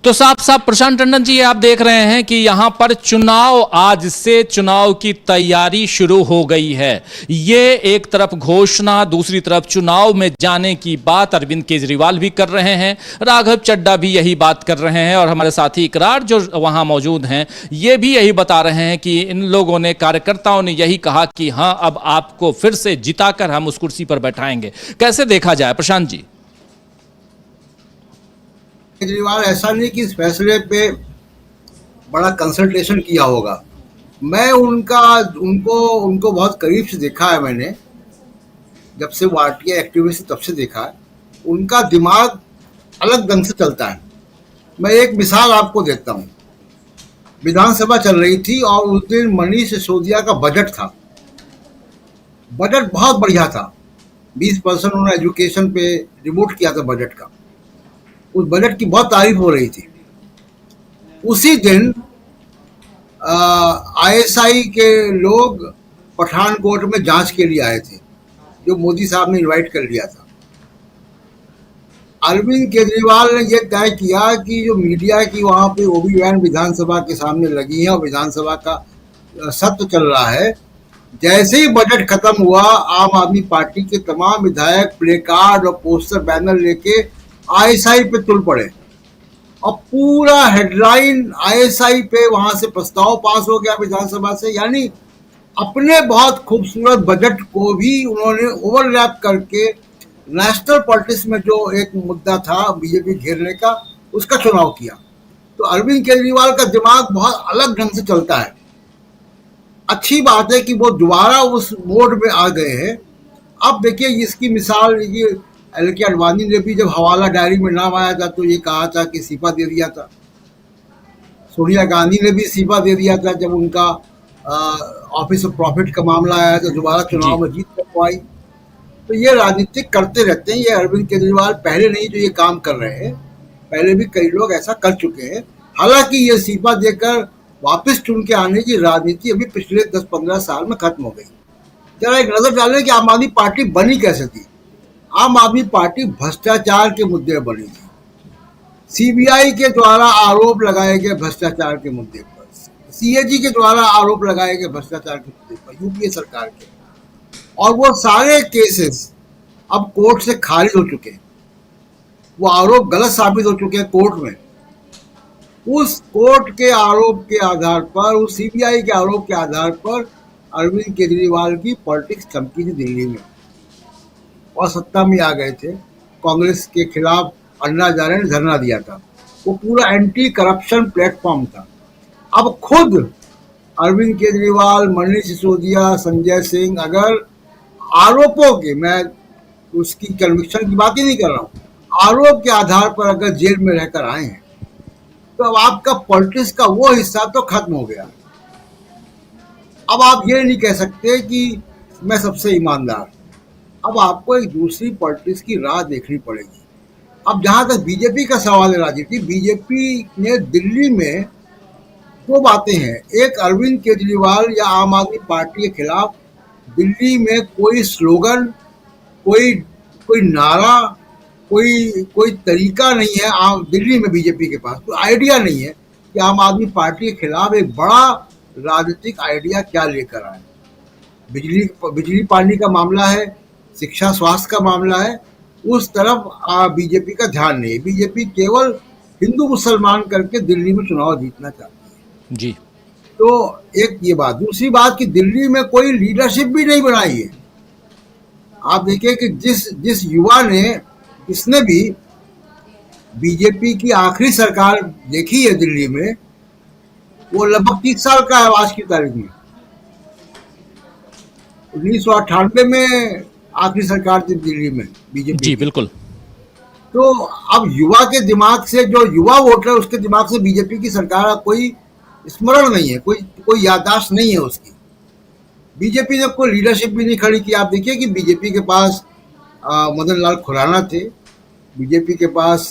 तो साफ साफ प्रशांत टंडन जी, आप देख रहे हैं कि यहां पर चुनाव, आज से चुनाव की तैयारी शुरू हो गई है। ये एक तरफ घोषणा, दूसरी तरफ चुनाव में जाने की बात अरविंद केजरीवाल भी कर रहे हैं, राघव चड्ढा भी यही बात कर रहे हैं, और हमारे साथी इकरार जो वहां मौजूद हैं ये भी यही बता रहे हैं कि इन लोगों ने, कार्यकर्ताओं ने यही कहा कि हां अब आपको फिर से जिताकर हम उस कुर्सी पर बैठाएंगे। कैसे देखा जाए प्रशांत जी?
केजरीवाल ऐसा नहीं कि इस फैसले पे बड़ा कंसल्टेशन किया होगा। मैं उनको बहुत करीब से देखा है। मैंने जब से वो आरटीआई एक्टिविस्ट तब से देखा है। उनका दिमाग अलग ढंग से चलता है। मैं एक मिसाल आपको देता हूँ। विधानसभा चल रही थी और उस दिन मनीष सिसोदिया का बजट था। बजट बहुत बढ़िया था। 20% उन्होंने एजुकेशन पे डिवोट किया था बजट का। उस बजट की बहुत तारीफ हो रही थी। उसी दिन आईएसआई के लोग पठानकोट में जांच के लिए आए थे, जो मोदी साहब ने इनवाइट कर लिया था। अरविंद केजरीवाल ने यह तय किया कि जो मीडिया की वहाँ पे ओबी वैन विधानसभा के सामने लगी है और विधानसभा का सत्र चल रहा है, जैसे ही बजट खत्म हुआ आम आदमी पार्टी के तमाम विधायक प्ले कार्ड और पोस्टर बैनर लेके आईएसआई पे तुल पड़े और पूरा हेडलाइन आईएसआई पे वहां से प्रस्ताव पास हो गया विधानसभा से। यानी अपने बहुत खूबसूरत बजट को भी उन्होंने ओवरलैप करके नेशनल पॉलिटिक्स में जो एक मुद्दा था बीजेपी घेरने का, उसका चुनाव किया। तो अरविंद केजरीवाल का दिमाग बहुत अलग ढंग से चलता है। अच्छी बात है कि वो दोबारा उस मोड में आ गए हैं। अब देखिए इसकी मिसाल, ये एल.के. आडवाणी ने भी जब हवाला डायरी में नाम आया था तो ये कहा था कि इस्तीफा दे दिया था। सोनिया गांधी ने भी इस्तीफा दे दिया था जब उनका ऑफिस ऑफ प्रॉफिट का मामला आया था, दोबारा चुनाव में जीत कर आई। तो ये राजनीतिक करते रहते हैं। ये अरविंद केजरीवाल पहले नहीं जो ये काम कर रहे हैं, पहले भी कई लोग ऐसा कर चुके हैं। हालांकि ये इस्तीफा देकर वापस चुन के आने की राजनीति अभी पिछले 10-15 साल में खत्म हो गई। जरा एक नजर डालें कि आम आदमी पार्टी बनी कैसे थी। आम आदमी पार्टी भ्रष्टाचार के मुद्दे पर बनी थी। सीबीआई के द्वारा आरोप लगाए गए भ्रष्टाचार के मुद्दे पर, सीएजी के द्वारा आरोप लगाए गए भ्रष्टाचार के मुद्दे पर, यूपीए सरकार के, और वो सारे केसेस अब कोर्ट से खारिज हो चुके हैं। वो आरोप गलत साबित हो चुके हैं कोर्ट में। उस कोर्ट के आरोप के आधार पर, उस सीबीआई के आरोप के आधार पर अरविंद केजरीवाल की पॉलिटिक्स चमकी थी दिल्ली में और सत्ता में आ गए थे। कांग्रेस के खिलाफ अन्ना हजारे ने धरना दिया था। वो पूरा एंटी करप्शन प्लेटफॉर्म था। अब खुद अरविंद केजरीवाल, मनीष सिसोदिया, संजय सिंह अगर आरोपों के, मैं उसकी कन्विक्शन की बात ही नहीं कर रहा हूँ, आरोप के आधार पर अगर जेल में रहकर आए हैं तो अब आपका पॉलिटिक्स का वो हिस्सा तो खत्म हो गया। अब आप ये नहीं कह सकते कि मैं सबसे ईमानदार। अब आपको एक दूसरी पॉलिटिक्स की राह देखनी पड़ेगी। अब जहां तक बीजेपी का सवाल है राजीव जी, बीजेपी ने दिल्ली में दो बातें हैं। एक, अरविंद केजरीवाल या आम आदमी पार्टी के खिलाफ दिल्ली में कोई स्लोगन, कोई नारा, कोई तरीका नहीं है। आम दिल्ली में बीजेपी के पास कोई आइडिया नहीं है कि आम आदमी पार्टी के खिलाफ एक बड़ा राजनीतिक आइडिया क्या लेकर आए। बिजली पानी का मामला है, शिक्षा स्वास्थ्य का मामला है, उस तरफ बीजेपी का ध्यान नहीं है। बीजेपी केवल हिंदू मुसलमान करके दिल्ली में चुनाव जीतना चाहती है
जी।
तो एक ये बात। दूसरी बात कि दिल्ली में कोई लीडरशिप भी नहीं बनाई है। आप देखिए कि जिस युवा ने, जिसने भी बीजेपी की आखिरी सरकार देखी है दिल्ली में, वो लगभग 30 साल का है आज की तारीख में। 1998 में आखिरी सरकार थी दिल्ली में बीजेपी
जी बिल्कुल।
तो अब युवा के दिमाग से, जो युवा वोटर है उसके दिमाग से बीजेपी की सरकार का कोई स्मरण नहीं है, कोई याददाश्त नहीं है उसकी। बीजेपी ने कोई लीडरशिप भी नहीं खड़ी की। आप देखिए कि बीजेपी के पास मदन लाल खुराना थे, बीजेपी के पास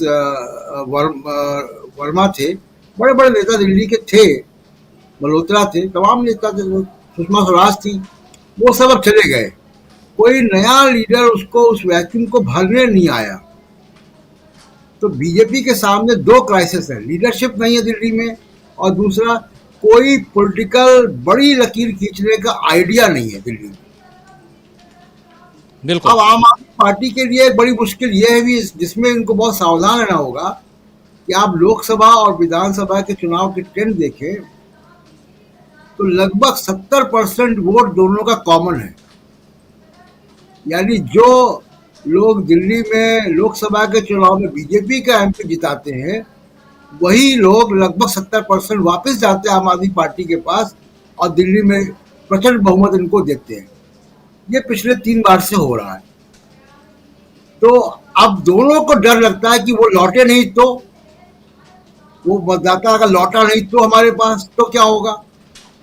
वर्मा थे, बड़े बड़े नेता दिल्ली के थे, मल्होत्रा थे, तमाम नेता थे, सुषमा स्वराज थी, वो सब अब चले गए। कोई नया लीडर उसको, उस वैक्यूम को भरने नहीं आया। तो बीजेपी के सामने दो क्राइसिस है, लीडरशिप नहीं है दिल्ली में, और दूसरा कोई पॉलिटिकल बड़ी लकीर खींचने का आइडिया नहीं है दिल्ली में।
बिल्कुल।
अब आम आदमी पार्टी के लिए एक बड़ी मुश्किल ये है भी, जिसमें इनको बहुत सावधान रहना होगा कि आप लोकसभा और विधानसभा के चुनाव की ट्रेंड देखें तो लगभग 70% वोट दोनों का कॉमन है। यानी जो लोग दिल्ली में लोकसभा के चुनाव में बीजेपी का एमपी जिताते हैं, वही लोग लगभग 70% वापस जाते हैं आम आदमी पार्टी के पास और दिल्ली में प्रचंड बहुमत इनको देते हैं। ये पिछले 3 बार से हो रहा है। तो अब दोनों को डर लगता है कि वो लौटे नहीं तो, वो मतदाता अगर लौटा नहीं तो हमारे पास तो क्या होगा।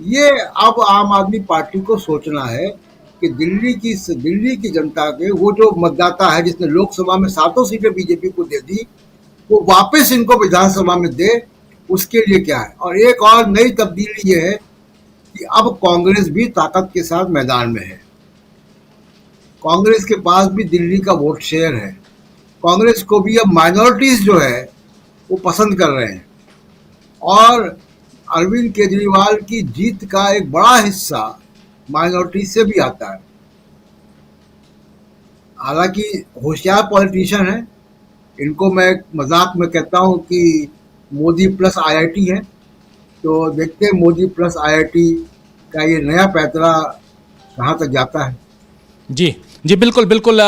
ये अब आम आदमी पार्टी को सोचना है कि दिल्ली की जनता के, वो जो मतदाता है जिसने लोकसभा में 7 सीटें बीजेपी को दे दी, वो वापस इनको विधानसभा में दे, उसके लिए क्या है। और एक और नई तब्दीली ये है कि अब कांग्रेस भी ताकत के साथ मैदान में है। कांग्रेस के पास भी दिल्ली का वोट शेयर है। कांग्रेस को भी अब माइनॉरिटीज जो है वो पसंद कर रहे हैं, और अरविंद केजरीवाल की जीत का एक बड़ा हिस्सा माइनॉरिटीज से भी आता है। हालांकि होशियार पॉलिटिशियन है, इनको मैं मजाक में कहता हूं कि मोदी प्लस आईआईटी है। तो देखते हैं मोदी प्लस आईआईटी का ये नया पैतरा कहाँ तक जाता है।
जी बिल्कुल बिल्कुल।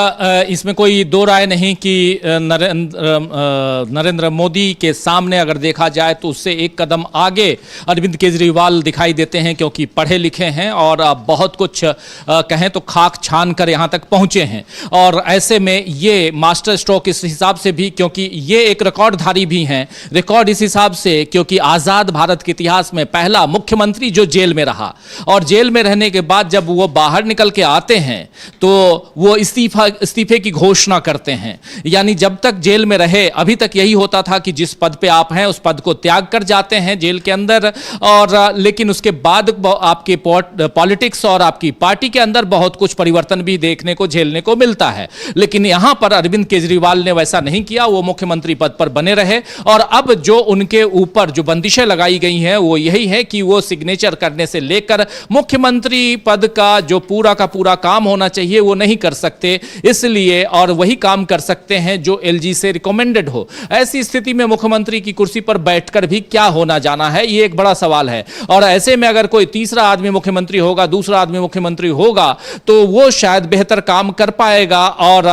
इसमें कोई दो राय नहीं कि नरेंद्र मोदी के सामने अगर देखा जाए तो उससे एक कदम आगे अरविंद केजरीवाल दिखाई देते हैं, क्योंकि पढ़े लिखे हैं और बहुत कुछ कहें तो खाक छान कर यहाँ तक पहुँचे हैं। और ऐसे में ये मास्टर स्ट्रोक इस हिसाब से भी, क्योंकि ये एक रिकॉर्डधारी भी हैं। रिकॉर्ड इस हिसाब से क्योंकि आज़ाद भारत के इतिहास में पहला मुख्यमंत्री जो जेल में रहा, और जेल में रहने के बाद जब वो बाहर निकल के आते हैं तो वो इस्तीफे की घोषणा करते हैं। यानी जब तक जेल में रहे, अभी तक यही होता था कि जिस पद पे आप हैं उस पद को त्याग कर जाते हैं जेल के अंदर, और लेकिन उसके बाद आपके पॉलिटिक्स और आपकी पार्टी के अंदर बहुत कुछ परिवर्तन भी देखने को, झेलने को मिलता है। लेकिन यहां पर अरविंद केजरीवाल ने वैसा नहीं किया, वो मुख्यमंत्री पद पर बने रहे। और अब जो उनके ऊपर जो बंदिशें लगाई गई हैं वो यही है कि वो सिग्नेचर करने से लेकर मुख्यमंत्री पद का जो पूरा का पूरा काम होना चाहिए वो नहीं कर सकते, इसलिए, और वही काम कर सकते हैं जो एलजी से रिकमेंडेड हो। ऐसी स्थिति में मुख्यमंत्री की कुर्सी पर बैठकर भी क्या होना जाना है, ये एक बड़ा सवाल है। और ऐसे में अगर कोई तीसरा आदमी मुख्यमंत्री होगा, दूसरा आदमी मुख्यमंत्री होगा, तो वो शायद बेहतर काम कर पाएगा और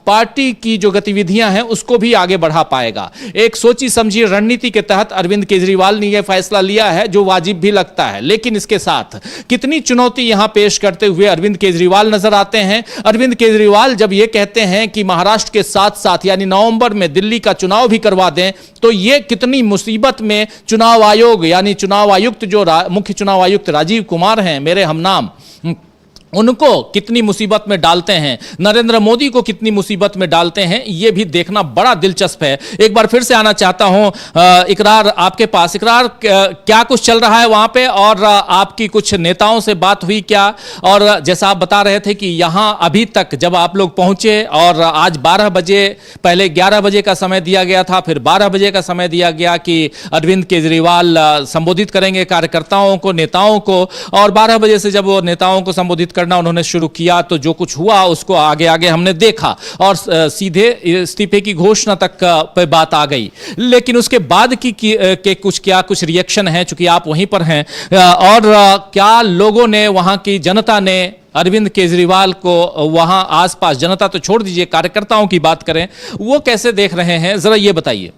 पार्टी की जो गतिविधियां हैं उसको भी आगे बढ़ा पाएगा। एक सोची समझी रणनीति के तहत अरविंद केजरीवाल ने यह फैसला लिया है जो वाजिब भी लगता है। लेकिन इसके साथ कितनी चुनौती यहां पेश करते हुए अरविंद केजरीवाल नजर आते हैं। अरविंद केजरीवाल जब यह कहते हैं कि महाराष्ट्र के साथ साथ यानी नवंबर में दिल्ली का चुनाव भी करवा दें, तो यह कितनी मुसीबत में चुनाव आयोग यानी चुनाव आयुक्त जो मुख्य चुनाव आयुक्त राजीव कुमार हैं, मेरे हमनाम, उनको कितनी मुसीबत में डालते हैं, नरेंद्र मोदी को कितनी मुसीबत में डालते हैं, यह भी देखना बड़ा दिलचस्प है। एक बार फिर से आना चाहता हूं इकरार आपके पास। इकरार, क्या कुछ चल रहा है वहां पे, और आपकी कुछ नेताओं से बात हुई क्या? और जैसा आप बता रहे थे कि यहां अभी तक जब आप लोग पहुंचे और आज 12 बजे, पहले 11 बजे का समय दिया गया था, फिर 12 बजे का समय दिया गया कि अरविंद केजरीवाल संबोधित करेंगे कार्यकर्ताओं को, नेताओं को, और 12 बजे से जब वो नेताओं को संबोधित करना उन्होंने शुरू किया तो जो कुछ हुआ उसको आगे आगे हमने देखा और सीधे इस्तीफे की घोषणा तक पे बात आ गई। लेकिन उसके बाद के कुछ रिएक्शन है, चूंकि आप वहीं पर हैं, और क्या लोगों ने, वहां की जनता ने अरविंद केजरीवाल को, वहां आसपास जनता तो छोड़ दीजिए, कार्यकर्ताओं की बात करें, वो कैसे देख रहे हैं, जरा ये बताइए।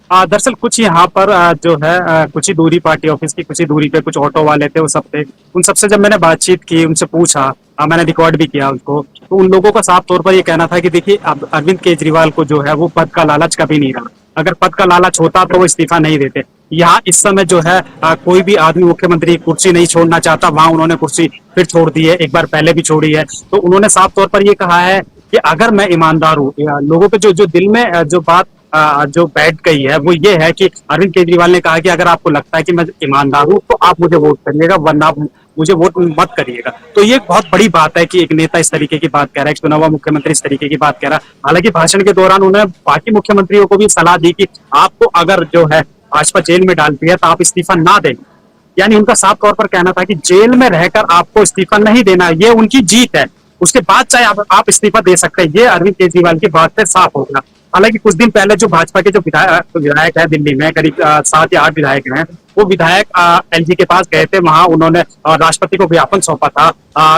दरअसल कुछ यहाँ पर जो है कुछ ही दूरी, पार्टी ऑफिस की कुछ ही दूरी पे कुछ ऑटो वाले थे, वो सब थे। उन सबसे जब मैंने बातचीत की, उनसे पूछा, मैंने रिकॉर्ड भी किया उसको, तो उन लोगों का साफ तौर पर ये कहना था कि देखिए अब अरविंद केजरीवाल को जो है वो पद का लालच कभी नहीं रहा। अगर पद का लालच होता तो वो इस्तीफा नहीं देते। यहाँ इस समय जो है कोई भी आदमी मुख्यमंत्री की कुर्सी नहीं छोड़ना चाहता, वहां उन्होंने कुर्सी फिर छोड़ दी है, एक बार पहले भी छोड़ी है। तो उन्होंने साफ तौर पर ये कहा है कि अगर मैं ईमानदार हूँ, लोगों के जो दिल में जो बात जो बैठ गई है वो ये है कि अरविंद केजरीवाल ने कहा कि अगर आपको लगता है कि मैं ईमानदार हूं तो आप मुझे वोट करिएगा, वरना आप मुझे वोट मत करिएगा। तो ये बहुत बड़ी बात है कि एक नेता इस तरीके की बात कह रहा है, एक चुना हुआ मुख्यमंत्री इस तरीके की बात कह रहा है। हालांकि भाषण के दौरान उन्होंने बाकी मुख्यमंत्रियों को भी सलाह दी कि आपको अगर जो है भाजपा जेल में डालती है तो आप इस्तीफा ना दें। यानी उनका साफ तौर पर कहना था कि जेल में रहकर आपको इस्तीफा नहीं देना, ये उनकी जीत है, उसके बाद चाहे आप इस्तीफा दे सकते हैं। ये अरविंद केजरीवाल की बात से साफ होगा। हालांकि कुछ दिन पहले जो भाजपा के जो विधायक है दिल्ली में, करीब 7 या 8 विधायक हैं, वो विधायक एलजी के पास गए थे। वहां उन्होंने राष्ट्रपति को ज्ञापन सौंपा था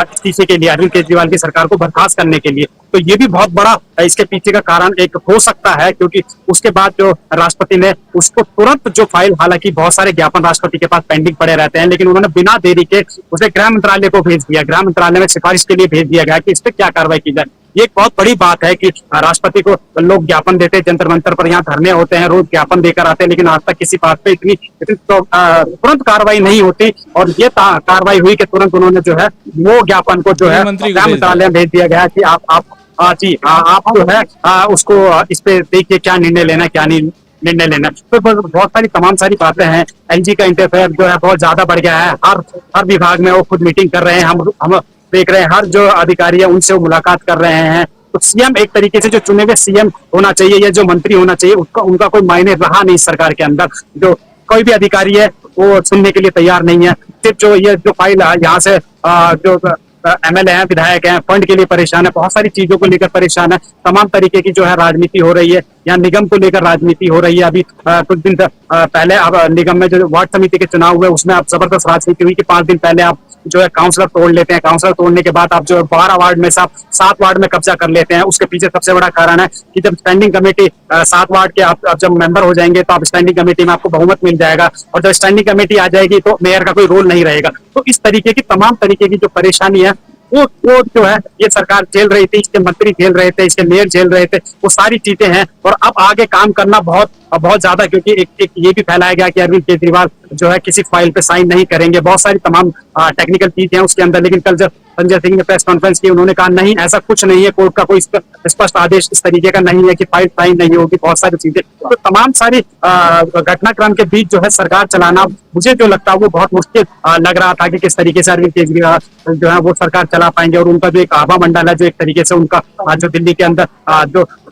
इस्तीफे के लिए, अरविंद केजरीवाल की सरकार को बर्खास्त करने के लिए। तो ये भी बहुत बड़ा इसके पीछे का कारण एक हो सकता है, क्योंकि उसके बाद जो राष्ट्रपति ने उसको तुरंत जो फाइल, हालांकि बहुत सारे ज्ञापन राष्ट्रपति के पास पेंडिंग पड़े रहते हैं, लेकिन उन्होंने बिना देरी के उसे गृह मंत्रालय को भेज दिया। गृह मंत्रालय में सिफारिश के लिए भेज दिया गया कि इस पर क्या कार्रवाई की जाए। ये एक बहुत बड़ी बात है कि राष्ट्रपति को लोग ज्ञापन देते हैं, जंतर मंतर पर यहाँ धरने होते हैं, रोज ज्ञापन देकर आते हैं, लेकिन आज तक किसी बात पे इतनी तुरंत कार्रवाई नहीं होती। और ये कार्रवाई हुई कि तुरंत उन्होंने जो है वो ज्ञापन को जो है गृह मंत्रालय में भेज दिया गया कि आप जो है उसको इस पे देखिए क्या निर्णय लेना, क्या नहीं निर्णय लेना। तो बहुत सारी तमाम सारी बातें हैं। एलजी का इंटरफेयर जो है बहुत ज्यादा बढ़ गया है। हर विभाग में वो खुद मीटिंग कर रहे हैं, हम देख रहे हैं, हर जो अधिकारी है उनसे वो मुलाकात कर रहे हैं। तो सीएम एक तरीके से जो चुने हुए सीएम होना चाहिए या जो मंत्री होना चाहिए, उनका कोई मायने रहा नहीं सरकार के अंदर। जो कोई भी अधिकारी है वो सुनने के लिए तैयार नहीं है। सिर्फ जो फाइल यहाँ से जो एमएलए हैं, विधायक हैं, फंड के लिए परेशान है, बहुत सारी चीजों को लेकर परेशान है। तमाम तरीके की जो है राजनीति हो रही है, यहाँ निगम को लेकर राजनीति हो रही है। अभी कुछ दिन पहले अब निगम में जो वार्ड समिति के चुनाव हुए उसमें अब जबरदस्त राजनीति हुई कि 5 दिन पहले आप जो है काउंसलर तोड़ लेते हैं, काउंसलर तोड़ने के बाद आप जो 12 वार्ड में से आप 7 वार्ड में कब्जा कर लेते हैं। उसके पीछे सबसे बड़ा कारण है कि जब स्टैंडिंग कमेटी 7 वार्ड के आप जब मेंबर हो जाएंगे तो आप स्टैंडिंग कमेटी में आपको बहुमत मिल जाएगा, और जब स्टैंडिंग कमेटी आ जाएगी तो मेयर का कोई रोल नहीं रहेगा। तो इस तरीके की तमाम तरीके की जो परेशानी है वो जो है ये सरकार झेल रही थी, इसके मंत्री झेल रहे थे, इसके मेयर झेल रहे थे, वो सारी चीजें हैं। और अब आगे काम करना बहुत बहुत ज्यादा, क्योंकि एक ये भी फैलाया गया कि अरविंद केजरीवाल जो है किसी फाइल पे साइन नहीं करेंगे, बहुत सारी तमाम टेक्निकल चीजें हैं उसके अंदर। लेकिन कल जब संजय सिंह ने प्रेस कॉन्फ्रेंस की, उन्होंने कहा नहीं, ऐसा कुछ नहीं है, कोर्ट का कोई स्पष्ट आदेश इस तरीके का नहीं है कि फाइल साइन नहीं होगी, बहुत सारी चीजें। तो तमाम सारी घटनाक्रम के बीच जो है सरकार चलाना, मुझे जो लगता है वो बहुत मुश्किल लग रहा था कि किस तरीके से अरविंद केजरीवाल जो है वो सरकार चला पाएंगे। और उनका जो एक आभा मंडल है, जो एक तरीके से उनका जो दिल्ली के अंदर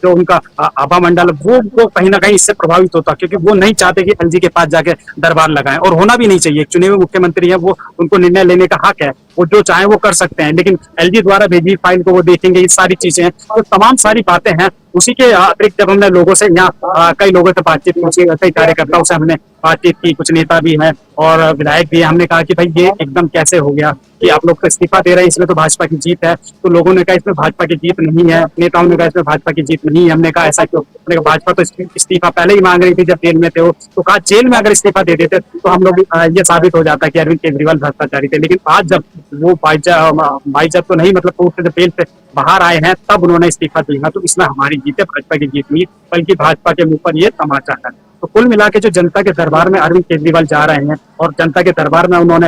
जो उनका आभा मंडल वो कहीं ना कहीं इससे प्रभावित होता, क्योंकि वो नहीं चाहते कि एलजी के पास जाके दरबार लगाएं, और होना भी नहीं चाहिए। चुने हुए मुख्यमंत्री है, वो उनको निर्णय लेने का हक है, वो जो चाहे वो कर सकते हैं, लेकिन एलजी द्वारा भेजी फाइल को वो देखेंगे, ये सारी चीजें हैं। तो तमाम सारी बातें हैं। उसी के अतिरिक्त जब हमने लोगों से यहाँ कई लोगों से बातचीत की, कई कार्यकर्ताओं से हमने बातचीत की, कुछ नेता भी हैं और विधायक भी हैं, हमने कहा कि भाई ये एकदम कैसे हो गया कि आप लोग तो इस्तीफा दे रहे हैं, इसमें तो भाजपा की जीत है। तो लोगों ने कहा इसमें भाजपा की जीत नहीं है, नेताओं ने कहा इसमें भाजपा की जीत नहीं है। हमने कहा ऐसा क्यों? हमने कहा भाजपा तो इस्तीफा पहले ही मांग रही थी जब जेल में थे वो, तो कहा जेल में अगर इस्तीफा दे देते तो हम लोग ये साबित हो जाता कि अरविंद केजरीवाल भ्रष्टाचारी थे। लेकिन आज जब वो भाई जब तो नहीं, मतलब कोर्ट से जेल से बाहर आए हैं, तब उन्होंने इस्तीफा दिया। तो इसमें हमारी जीत है, भाजपा की जीत नहीं, बल्कि भाजपा के मुंह पर ये तमाचा है। तो कुल मिला के जो जनता के दरबार में अरविंद केजरीवाल जा रहे हैं, और जनता के दरबार में उन्होंने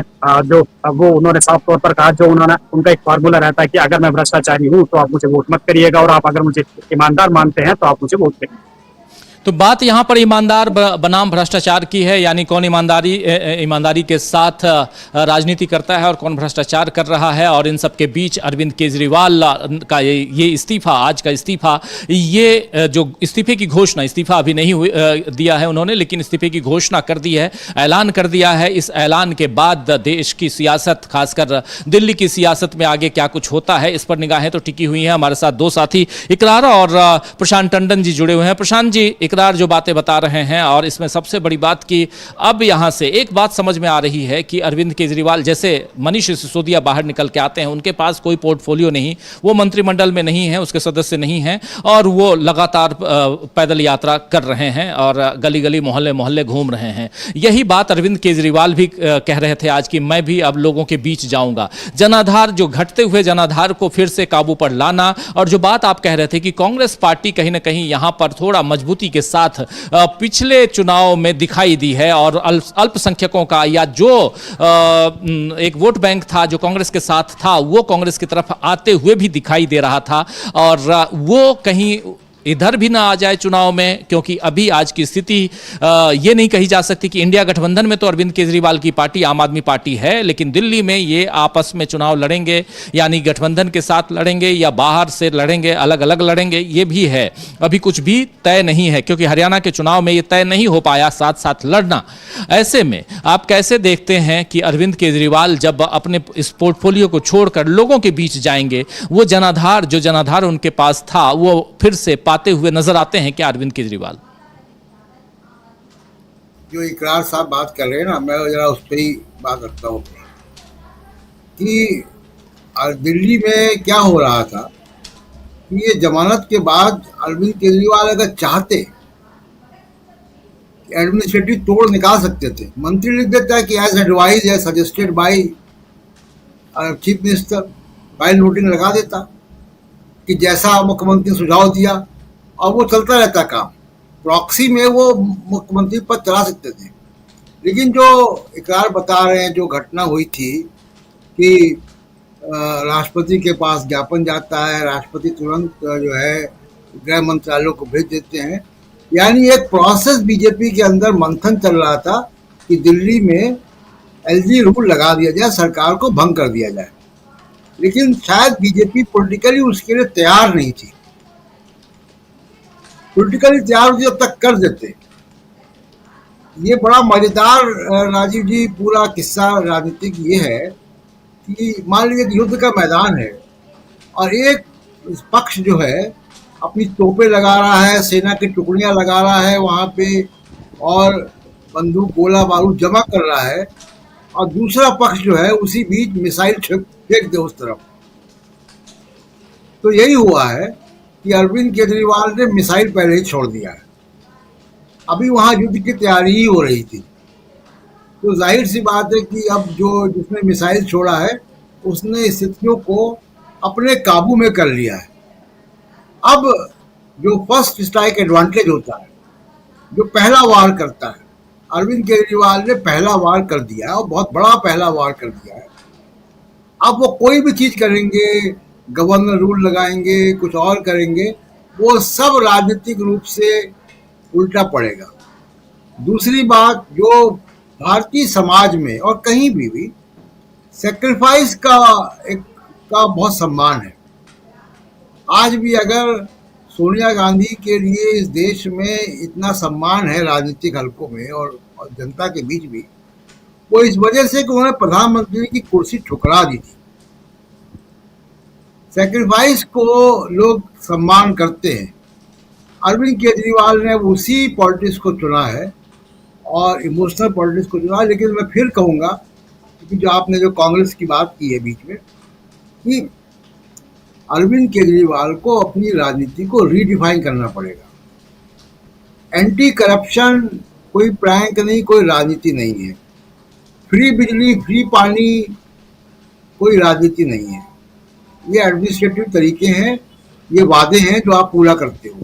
उन्होंने साफ तौर पर कहा, जो उन्होंने उनका एक फार्मूला रहता है कि अगर मैं भ्रष्टाचारी हूँ तो आप मुझे वोट मत करिएगा, और आप अगर मुझे ईमानदार मानते हैं तो आप मुझे वोट करिए।
तो बात यहाँ पर ईमानदार बनाम भ्रष्टाचार की है, यानी कौन ईमानदारी के साथ राजनीति करता है और कौन भ्रष्टाचार कर रहा है। और इन सब के बीच अरविंद केजरीवाल का ये इस्तीफा, आज का इस्तीफा, ये जो इस्तीफे की घोषणा, इस्तीफा अभी नहीं दिया है उन्होंने, लेकिन इस्तीफे की घोषणा कर दी है, ऐलान कर दिया है। इस ऐलान के बाद देश की सियासत, खासकर दिल्ली की सियासत में आगे क्या कुछ होता है, इस पर निगाहें तो टिकी हुई हैं। हमारे साथ दो साथी इकरार और प्रशांत टंडन जी जुड़े हुए हैं। प्रशांत जी, इकरार जो बातें बता रहे हैं, और इसमें सबसे बड़ी बात कि अब यहां से एक बात समझ में आ रही है कि अरविंद केजरीवाल, जैसे मनीष सिसोदिया बाहर निकल के आते हैं, उनके पास कोई पोर्टफोलियो नहीं, वो मंत्रिमंडल में नहीं है, उसके सदस्य नहीं हैं, और वो लगातार पैदल यात्रा कर रहे हैं और गली गली मोहल्ले मोहल्ले घूम रहे हैं। यही बात अरविंद केजरीवाल भी कह रहे थे आज, कि मैं भी अब लोगों के बीच जाऊंगा। जनाधार, जो घटते हुए जनाधार को फिर से काबू पर लाना, और जो बात आप कह रहे थे कि कांग्रेस पार्टी कहीं ना कहीं यहां पर थोड़ा मजबूती के साथ पिछले चुनाव में दिखाई दी है, और अल्पसंख्यकों का, या जो एक वोट बैंक था जो कांग्रेस के साथ था, वो कांग्रेस की तरफ आते हुए भी दिखाई दे रहा था, और वो कहीं इधर भी ना आ जाए चुनाव में, क्योंकि अभी आज की स्थिति ये नहीं कही जा सकती कि इंडिया गठबंधन में तो अरविंद केजरीवाल की पार्टी आम आदमी पार्टी है, लेकिन दिल्ली में ये आपस में चुनाव लड़ेंगे, यानी गठबंधन के साथ लड़ेंगे या बाहर से लड़ेंगे, अलग अलग लड़ेंगे, ये भी है। अभी कुछ भी तय नहीं है, क्योंकि हरियाणा के चुनाव में ये तय नहीं हो पाया साथ साथ लड़ना। ऐसे में आप कैसे देखते हैं कि अरविंद केजरीवाल जब अपने इस पोर्टफोलियो को छोड़कर लोगों के बीच जाएंगे, वो जनाधार उनके पास था, वो फिर से पाते हुए नजर आते हैं क्या अरविंद केजरीवाल?
जो इकरार साहब बात कर रहे हैं ना, मैं जरा उस पर ही बात रखता हूँ कि दिल्ली में क्या हो रहा था कि ये जमानत के बाद अरविंद केजरीवाल अगर चाहते एडमिनिस्ट्रेटिव तोड़ निकाल सकते थे। मंत्री लिख देता है कि एज एडवाइज है, suggested by chief minister, file noting लगा देता कि जैसा मुख्यमंत्री ने सुझाव दिया, और वो चलता रहता काम। प्रॉक्सी में वो मुख्यमंत्री पद चला सकते थे। लेकिन जो इकरार बता रहे हैं, जो घटना हुई थी कि राष्ट्रपति के पास ज्ञापन जाता है, राष्ट्रपति तुरंत जो है गृह मंत्रालय को भेज देते हैं, यानी एक प्रोसेस बीजेपी के अंदर मंथन चल रहा था कि दिल्ली में एलजी रूल लगा दिया जाए, सरकार को भंग कर दिया जाए। लेकिन शायद बीजेपी पॉलिटिकली उसके लिए तैयार नहीं थी। पॉलिटिकली तैयार होती जब तक कर देते। ये बड़ा मजेदार राजीव जी पूरा किस्सा राजनीतिक ये है कि मान लीजिए युद्ध का मैदान है, और एक पक्ष जो है अपनी तोपें लगा रहा है, सेना की टुकड़ियां लगा रहा है वहाँ पे, और बंदूक गोला बारूद जमा कर रहा है, और दूसरा पक्ष जो है उसी बीच मिसाइल फेंक दे उस तरफ। तो यही हुआ है कि अरविंद केजरीवाल ने मिसाइल पहले ही छोड़ दिया है। अभी वहाँ युद्ध की तैयारी ही हो रही थी, तो जाहिर सी बात है कि अब जिसने मिसाइल छोड़ा है उसने स्थितियों को अपने काबू में कर लिया है। अब जो फर्स्ट स्ट्राइक एडवांटेज होता है जो पहला वार करता है। अरविंद केजरीवाल ने पहला वार कर दिया है और बहुत बड़ा पहला वार कर दिया है। अब वो कोई भी चीज करेंगे, गवर्नर रूल लगाएंगे, कुछ और करेंगे, वो सब राजनीतिक रूप से उल्टा पड़ेगा। दूसरी बात, जो भारतीय समाज में और कहीं भी सेक्रीफाइस का बहुत सम्मान है। आज भी अगर सोनिया गांधी के लिए इस देश में इतना सम्मान है राजनीतिक हलकों में और जनता के बीच भी, वो इस वजह से कि उन्होंने प्रधानमंत्री की कुर्सी ठुकरा दी थी। सेक्रीफाइस को लोग सम्मान करते हैं। अरविंद केजरीवाल ने उसी पॉलिटिक्स को चुना है और इमोशनल पॉलिटिक्स को चुना। लेकिन मैं फिर कहूँगा कि जो आपने जो कांग्रेस की बात की है बीच में, कि अरविंद केजरीवाल को अपनी राजनीति को रीडिफाइन करना पड़ेगा। एंटी करप्शन कोई प्रैंक नहीं, कोई राजनीति नहीं है। फ्री बिजली, फ्री पानी कोई राजनीति नहीं है। ये एडमिनिस्ट्रेटिव तरीके हैं, ये वादे हैं जो आप पूरा करते हो।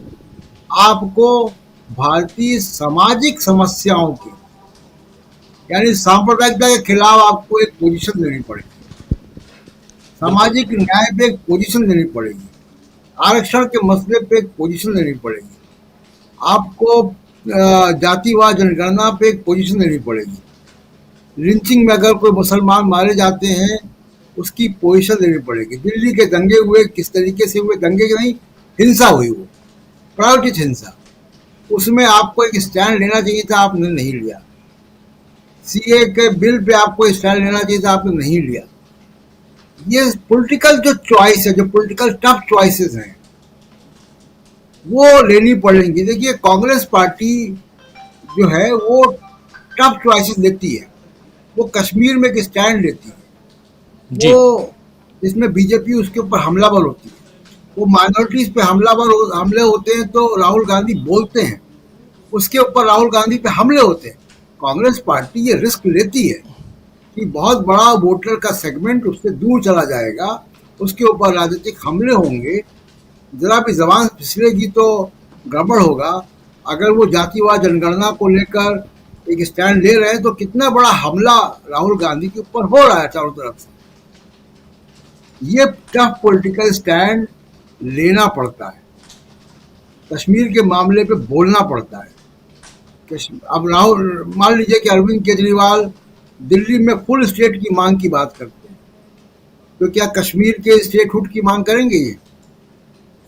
आपको भारतीय सामाजिक समस्याओं की, यानी सांप्रदायिकता के खिलाफ आपको एक पोजीशन लेनी पड़ेगी। सामाजिक न्याय पे एक पोजीशन लेनी पड़ेगी। आरक्षण के मसले पे एक पोजीशन लेनी पड़ेगी। आपको जातिवाद जनगणना पे एक पोजीशन लेनी पड़ेगी। लिंचिंग में अगर कोई मुसलमान मारे जाते हैं, उसकी पोजीशन लेनी पड़ेगी। दिल्ली के दंगे हुए, किस तरीके से हुए दंगे, नहीं हिंसा हुई, वो प्रायोजित हिंसा, उसमें आपको एक स्टैंड लेना चाहिए था, आपने नहीं लिया। सीए के बिल पे आपको स्टैंड लेना चाहिए था, आपने नहीं लिया। ये पॉलिटिकल जो चॉइस है, जो पॉलिटिकल टफ चॉइसेस हैं, वो लेनी पड़ेंगी। देखिए, कांग्रेस पार्टी जो है वो टफ चॉइसेस लेती है। वो कश्मीर में एक स्टैंड लेती है, वो इसमें बीजेपी उसके ऊपर हमलावर होती है। वो माइनॉरिटीज पे हमले होते हैं तो राहुल गांधी बोलते हैं, उसके ऊपर राहुल गांधी पे हमले होते हैं। कांग्रेस पार्टी ये रिस्क लेती है कि बहुत बड़ा वोटर का सेगमेंट उससे दूर चला जाएगा, उसके ऊपर राजनीतिक हमले होंगे, जरा भी जबान फिसलेगी तो गड़बड़ होगा। अगर वो जातिवाद जनगणना को लेकर एक स्टैंड ले रहे हैं तो कितना बड़ा हमला राहुल गांधी के ऊपर हो रहा है चारों तरफ से। ये टफ पॉलिटिकल स्टैंड लेना पड़ता है, कश्मीर के मामले पे बोलना पड़ता है। अब राहुल, मान लीजिए कि अरविंद केजरीवाल दिल्ली में फुल स्टेट की मांग की बात करते हैं, तो क्या कश्मीर के स्टेटहुड की मांग करेंगे?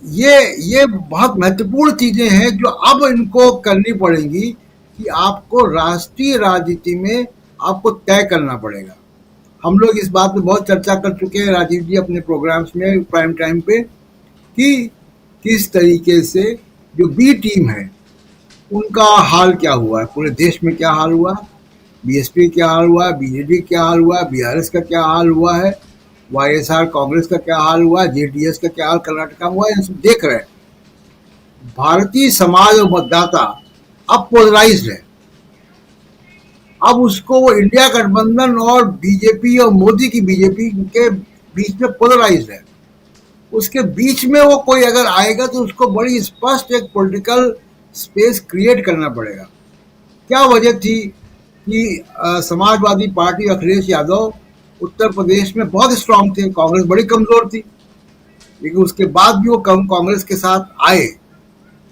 ये बहुत महत्वपूर्ण चीजें हैं जो अब इनको करनी पड़ेंगी कि आपको राष्ट्रीय राजनीति में आपको तय करना पड़ेगा। हम लोग इस बात पे बहुत चर्चा कर चुके हैं, राजीव जी, अपने प्रोग्राम्स में प्राइम टाइम पे, कि किस तरीके से जो बी टीम है उनका हाल क्या हुआ है, पूरे देश में क्या हाल हुआ, बीएसपी क्या हाल हुआ, बीजेडी क्या हाल हुआ, बीआरएस का क्या हाल हुआ है, वाईएसआर कांग्रेस का क्या हाल हुआ, जेडीएस का क्या हाल कर्नाटक में हुआ है, सब देख रहे हैं। भारतीय समाज और मतदाता अब पोलराइज्ड है। अब उसको वो इंडिया गठबंधन और बीजेपी और मोदी की बीजेपी के बीच में पोलराइज्ड है। उसके बीच में वो कोई अगर आएगा तो उसको बड़ी स्पष्ट एक पॉलिटिकल स्पेस क्रिएट करना पड़ेगा। क्या वजह थी कि समाजवादी पार्टी अखिलेश यादव उत्तर प्रदेश में बहुत स्ट्रांग थे, कांग्रेस बड़ी कमजोर थी, लेकिन उसके बाद भी वो कांग्रेस के साथ आए।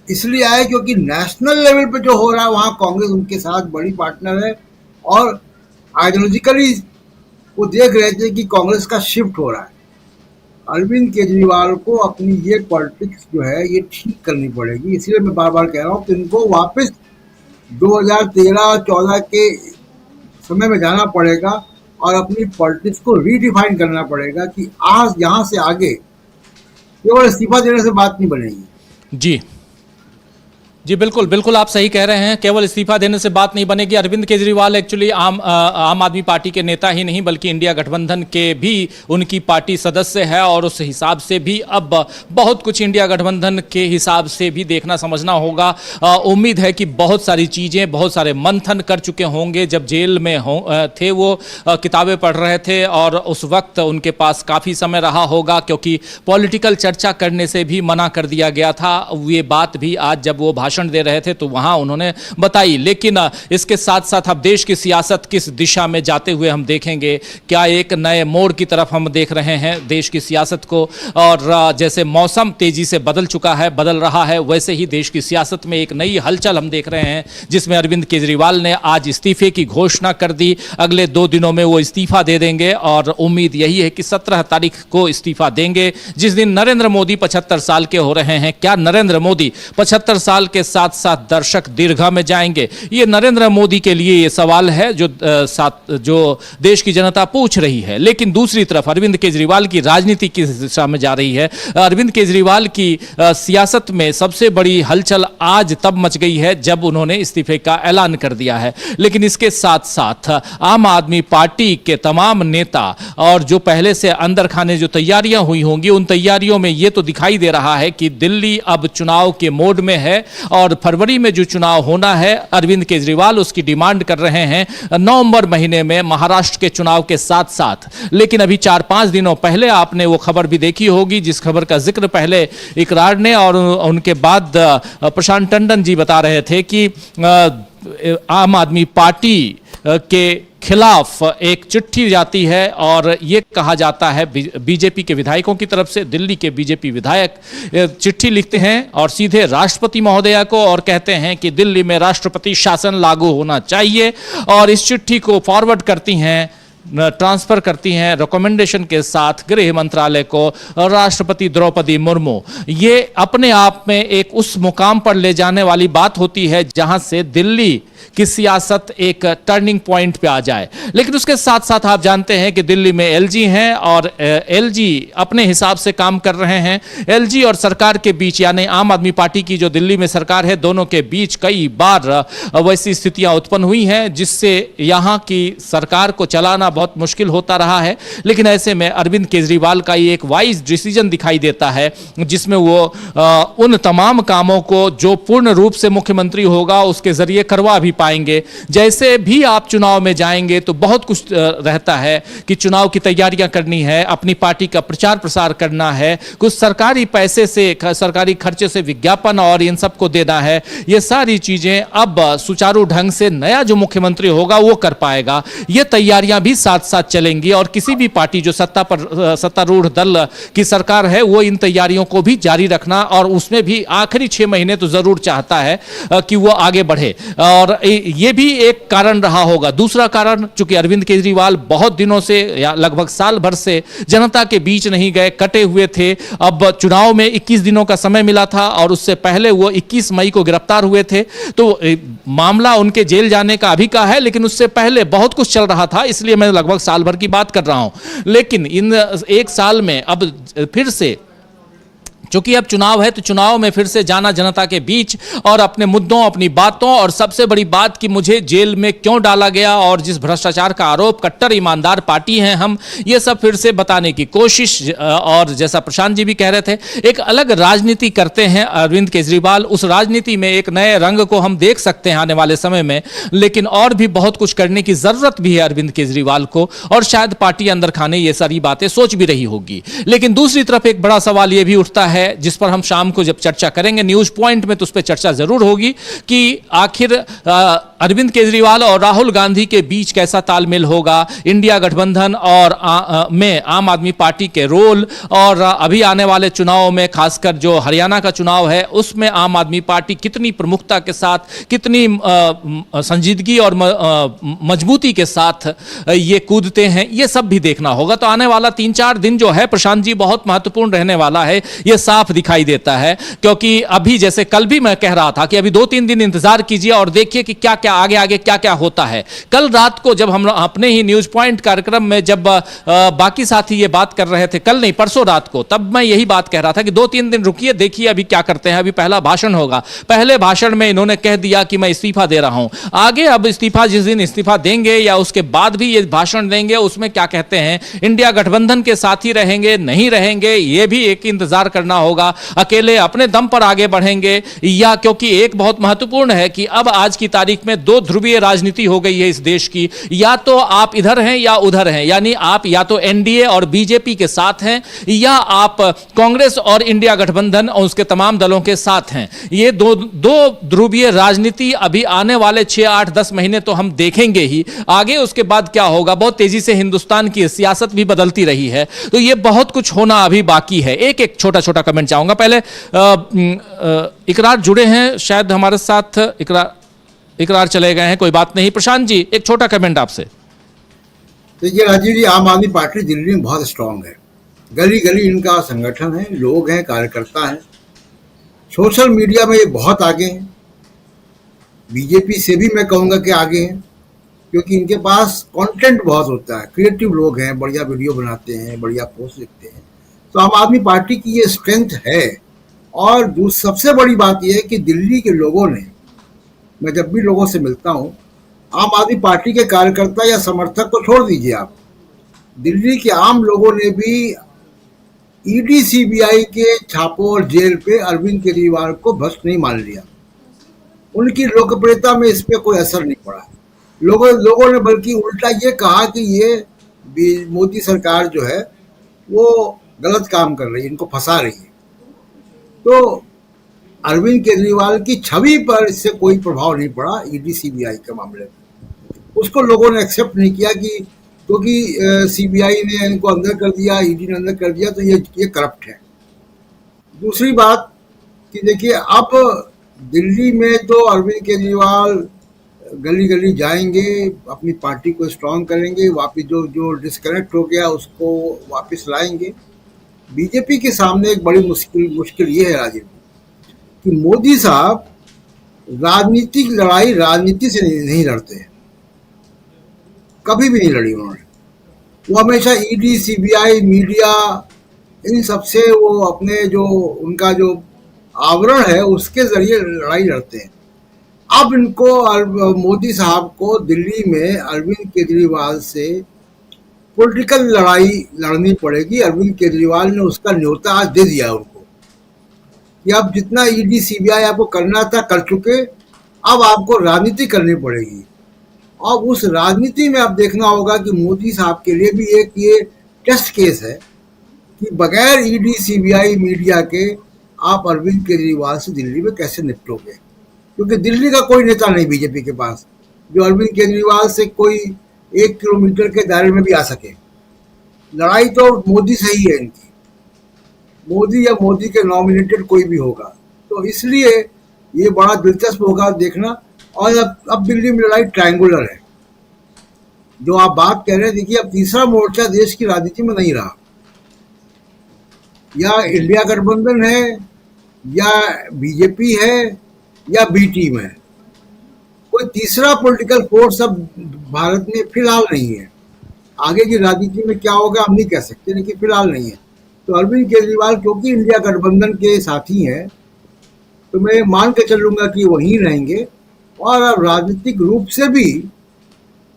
इसलिए आए क्योंकि नेशनल लेवल पे जो हो रहा है वहाँ कांग्रेस उनके साथ बड़ी पार्टनर है, और आइडियोलॉजिकली वो देख रहे थे कि कांग्रेस का शिफ्ट हो रहा है। अरविंद केजरीवाल को अपनी ये पॉलिटिक्स जो है ये ठीक करनी पड़ेगी। इसलिए मैं बार बार कह रहा हूँ कि इनको वापस 2013-14 के समय में जाना पड़ेगा और अपनी पॉलिटिक्स को रीडिफाइन करना पड़ेगा कि आज यहाँ से आगे केवल इस्तीफा देने से बात नहीं बनेगी।
जी बिल्कुल बिल्कुल, आप सही कह रहे हैं, केवल इस्तीफा देने से बात नहीं बनेगी। अरविंद केजरीवाल एक्चुअली आम आदमी पार्टी के नेता ही नहीं बल्कि इंडिया गठबंधन के भी उनकी पार्टी सदस्य है, और उस हिसाब से भी अब बहुत कुछ इंडिया गठबंधन के हिसाब से भी देखना समझना होगा। उम्मीद है कि बहुत सारी चीज़ें, बहुत सारे मंथन कर चुके होंगे। जब जेल में थे वो किताबें पढ़ रहे थे और उस वक्त उनके पास काफ़ी समय रहा होगा, क्योंकि पॉलिटिकल चर्चा करने से भी मना कर दिया गया था। ये बात भी आज जब वो भाषण भाषण दे रहे थे तो वहां उन्होंने बताई। लेकिन इसके साथ साथ अब देश की सियासत किस दिशा में जाते हुए हम देखेंगे, क्या एक नए मोड़ की तरफ हम देख रहे हैं देश की सियासत को। और जैसे मौसम तेजी से बदल रहा है, वैसे ही देश की सियासत में एक नई हलचल हम देख रहे हैं, जिसमें अरविंद केजरीवाल ने आज इस्तीफे की घोषणा कर दी। अगले 2 दिनों में वो इस्तीफा दे देंगे और उम्मीद यही है कि 17 तारीख को इस्तीफा देंगे, जिस दिन नरेंद्र मोदी 75 साल के हो रहे हैं। क्या नरेंद्र मोदी 75 साल के साथ साथ दर्शक दीर्घा में जाएंगे? ये नरेंद्र मोदी के लिए ये सवाल है जो देश की जनता पूछ रही है। लेकिन दूसरी तरफ अरविंद केजरीवाल की राजनीति किस दिशा में जा रही है? अरविंद केजरीवाल की सियासत में सबसे बड़ी हलचल आज तब मच गई है जब उन्होंने इस्तीफे का ऐलान कर दिया है। लेकिन इसके साथ साथ आम आदमी पार्टी के तमाम नेता और जो पहले से अंदर खाने जो तैयारियां हुई होंगी, उन तैयारियों में यह तो दिखाई दे रहा है कि दिल्ली अब चुनाव के मोड में है और फरवरी में जो चुनाव होना है, अरविंद केजरीवाल उसकी डिमांड कर रहे हैं नवंबर महीने में महाराष्ट्र के चुनाव के साथ साथ। लेकिन अभी 4-5 दिनों पहले आपने वो खबर भी देखी होगी, जिस खबर का जिक्र पहले इकरार ने और उनके बाद प्रशांत टंडन जी बता रहे थे कि आम आदमी पार्टी के खिलाफ एक चिट्ठी जाती है और ये कहा जाता है बीजेपी के विधायकों की तरफ से, दिल्ली के बीजेपी विधायक चिट्ठी लिखते हैं और सीधे राष्ट्रपति महोदया को और कहते हैं कि दिल्ली में राष्ट्रपति शासन लागू होना चाहिए। और इस चिट्ठी को फॉरवर्ड करती हैं, ट्रांसफर करती हैं रिकमेंडेशन के साथ गृह मंत्रालय को राष्ट्रपति द्रौपदी मुर्मू। ये अपने आप में एक उस मुकाम पर ले जाने वाली बात होती है जहां से दिल्ली की सियासत एक टर्निंग पॉइंट पे आ जाए। लेकिन उसके साथ साथ आप जानते हैं कि दिल्ली में एलजी हैं और एलजी अपने हिसाब से काम कर रहे हैं। एलजी और सरकार के बीच, यानी आम आदमी पार्टी की जो दिल्ली में सरकार है, दोनों के बीच कई बार वैसी स्थितियां उत्पन्न हुई हैं जिससे यहां की सरकार को चलाना बहुत मुश्किल होता रहा है। लेकिन ऐसे में अरविंद केजरीवाल का ये एक वाइज डिसीजन दिखाई देता है जिसमें वो उन तमाम कामों को जो पूर्ण रूप से मुख्यमंत्री होगा उसके जरिए करवा भी पाएंगे। जैसे भी आप चुनाव में जाएंगे तो बहुत कुछ रहता है कि चुनाव की तैयारियां करनी है, अपनी पार्टी का प्रचार प्रसार करना है, कुछ सरकारी पैसे से, सरकारी खर्चे से विज्ञापन और इन सबको देना है। ये सारी चीजें अब सुचारू ढंग से नया जो मुख्यमंत्री होगा वो कर पाएगा। ये तैयारियां भी साथ साथ चलेंगी और किसी भी पार्टी जो सत्तारूढ़ दल की सरकार है वो इन तैयारियों को भी जारी रखना और उसमें भी आखिरी 6 महीने तो जरूर चाहता है कि वो आगे बढ़े। और ये भी एक कारण रहा होगा। दूसरा कारण, चूंकि अरविंद केजरीवाल बहुत दिनों से या लगभग साल भर से जनता के बीच नहीं गए, कटे हुए थे। अब चुनाव में 21 दिनों का समय मिला था और उससे पहले वो 21 मई को गिरफ्तार हुए थे। तो मामला उनके जेल जाने का अभी का है, लेकिन उससे पहले बहुत कुछ चल रहा था, इसलिए मैं लगभग साल भर की बात कर रहा हूं। लेकिन इन 1 साल में अब फिर से, चूंकि अब चुनाव है तो चुनाव में फिर से जाना जनता के बीच और अपने मुद्दों, अपनी बातों और सबसे बड़ी बात कि मुझे जेल में क्यों डाला गया और जिस भ्रष्टाचार का आरोप, कट्टर ईमानदार पार्टी हैं हम, ये सब फिर से बताने की कोशिश। और जैसा प्रशांत जी भी कह रहे थे, एक अलग राजनीति करते हैं अरविंद केजरीवाल। उस राजनीति में एक नए रंग को हम देख सकते हैं आने वाले समय में। लेकिन और भी बहुत कुछ करने की जरूरत भी है अरविंद केजरीवाल को और शायद पार्टी अंदर खाने ये सारी बातें सोच भी रही होगी। लेकिन दूसरी तरफ एक बड़ा सवाल ये भी उठता है, जिस पर हम शाम को जब चर्चा करेंगे न्यूज पॉइंट में, तो उस पर चर्चा जरूर होगी कि आखिर अरविंद केजरीवाल और राहुल गांधी के बीच कैसा तालमेल होगा, इंडिया गठबंधन और में आम आदमी पार्टी के रोल, और अभी आने वाले चुनाव में खासकर जो हरियाणा का चुनाव है उसमें आम आदमी पार्टी कितनी प्रमुखता के साथ, कितनी संजीदगी और मजबूती के साथ ये कूदते हैं, ये सब भी देखना होगा। तो आने वाला 3-4 दिन जो है प्रशांत जी बहुत महत्वपूर्ण रहने वाला है, ये साफ दिखाई देता है। क्योंकि अभी जैसे कल भी मैं कह रहा था कि अभी 2-3 दिन इंतजार कीजिए और देखिए कि क्या क्या आगे क्या क्या होता है। कल रात को जब हम अपने ही न्यूज पॉइंट कार्यक्रम में जब बाकी साथी ये बात कर रहे थे, कल नहीं परसों रात को, तब मैं यही बात कह रहा था कि 2-3 दिन रुकिए, देखिए अभी क्या करते हैं। अभी पहला भाषण होगा, पहले भाषण में इन्होंने कह दिया कि मैं इस्तीफा दे रहा हूं। आगे अब इस्तीफा जिस दिन इस्तीफा देंगे या उसके बाद भी ये भाषण देंगे, उसमें क्या कहते हैं, इंडिया गठबंधन के साथ ही रहेंगे, नहीं रहेंगे, ये भी एक इंतजार करना होगा, अकेले अपने दम पर आगे बढ़ेंगे, या क्योंकि एक बहुत महत्वपूर्ण है कि अब आज की तारीख में दो ध्रुवीय राजनीति हो गई है इस देश की, या तो आप इधर हैं या उधर हैं, यानी आप या तो एनडीए और बीजेपी के साथ हैं या आप कांग्रेस और इंडिया गठबंधन और उसके तमाम दलों के साथ हैं। ये दो ध्रुवीय राजनीति अभी आने वाले 6, 8, 10 महीने तो हम देखेंगे ही, आगे उसके बाद क्या होगा, बहुत तेजी से हिंदुस्तान की सियासत भी बदलती रही है, तो ये बहुत कुछ होना अभी बाकी है। एक छोटा छोटा कमेंट चाहूंगा। पहले इकरार जुड़े हैं शायद हमारे साथ, इकरार चले गए हैं, कोई बात नहीं। प्रशांत जी, एक छोटा कमेंट आपसे।
देखिए राजीव जी, आम आदमी पार्टी दिल्ली में बहुत स्ट्रांग है, गली गली इनका संगठन है, लोग हैं, कार्यकर्ता हैं, सोशल मीडिया में ये बहुत आगे हैं, बीजेपी से भी मैं कहूँगा कि आगे हैं, क्योंकि इनके पास कंटेंट बहुत होता है, क्रिएटिव लोग हैं, बढ़िया वीडियो बनाते हैं, बढ़िया पोस्ट लिखते हैं, तो आम आदमी पार्टी की ये स्ट्रेंथ है। और जो सबसे बड़ी बात यह है कि दिल्ली के लोगों ने, मैं जब भी लोगों से मिलता हूँ, आम आदमी पार्टी के कार्यकर्ता या समर्थक को छोड़ दीजिए आप, दिल्ली के आम लोगों ने भी ईडी सीबीआई के छापों और जेल पे अरविंद केजरीवाल को भ्रष्ट नहीं मान लिया। उनकी लोकप्रियता में इस पे कोई असर नहीं पड़ा। लोगों ने बल्कि उल्टा ये कहा कि ये मोदी सरकार जो है वो गलत काम कर रही है, इनको फंसा रही है। तो अरविंद केजरीवाल की छवि पर इससे कोई प्रभाव नहीं पड़ा ईडी सीबीआई के मामले में। उसको लोगों ने एक्सेप्ट नहीं किया कि क्योंकि सीबीआई ने इनको अंदर कर दिया, ईडी ने अंदर कर दिया, तो ये करप्ट है। दूसरी बात कि देखिए, अब दिल्ली में तो अरविंद केजरीवाल गली गली जाएंगे, अपनी पार्टी को स्ट्रांग करेंगे, वापिस जो डिस्कनेक्ट हो गया उसको वापस लाएंगे। बीजेपी के सामने एक बड़ी मुश्किल ये है राजीव कि मोदी साहब राजनीतिक लड़ाई राजनीति से नहीं लड़ते हैं, कभी भी नहीं लड़ी उन्होंने। वो हमेशा ईडी सीबीआई मीडिया इन सबसे वो अपने जो उनका जो आवरण है उसके जरिए लड़ाई लड़ते हैं। अब इनको मोदी साहब को दिल्ली में अरविंद केजरीवाल से पॉलिटिकल लड़ाई लड़नी पड़ेगी। अरविंद केजरीवाल ने उसका न्योता आज दे दिया उनको कि अब जितना ईडी सीबीआई आपको करना था कर चुके, अब आपको राजनीति करनी पड़ेगी। और उस राजनीति में अब देखना होगा कि मोदी साहब के लिए भी एक ये टेस्ट केस है कि बगैर ईडी सीबीआई मीडिया के आप अरविंद केजरीवाल से दिल्ली में कैसे निपटोगे, क्योंकि दिल्ली का कोई नेता नहीं बीजेपी के पास जो अरविंद केजरीवाल से कोई 1 किलोमीटर के दायरे में भी आ सके। लड़ाई तो मोदी से ही है इनकी, मोदी या मोदी के नॉमिनेटेड कोई भी होगा। तो इसलिए ये बड़ा दिलचस्प होगा देखना। और अब दिल्ली में लड़ाई ट्रायंगुलर है, जो आप बात कह रहे हैं। देखिए, अब तीसरा मोर्चा देश की राजनीति में नहीं रहा, या इंडिया गठबंधन है, या बीजेपी है, या बी टीम है। कोई तीसरा पॉलिटिकल फोर्स अब भारत में फिलहाल नहीं है। आगे की राजनीति में क्या होगा हम नहीं कह सकते, लेकिन फिलहाल नहीं है। तो अरविंद केजरीवाल क्योंकि इंडिया गठबंधन के साथी हैं, तो मैं मान के चलूंगा कि वहीं रहेंगे, और अब राजनीतिक रूप से भी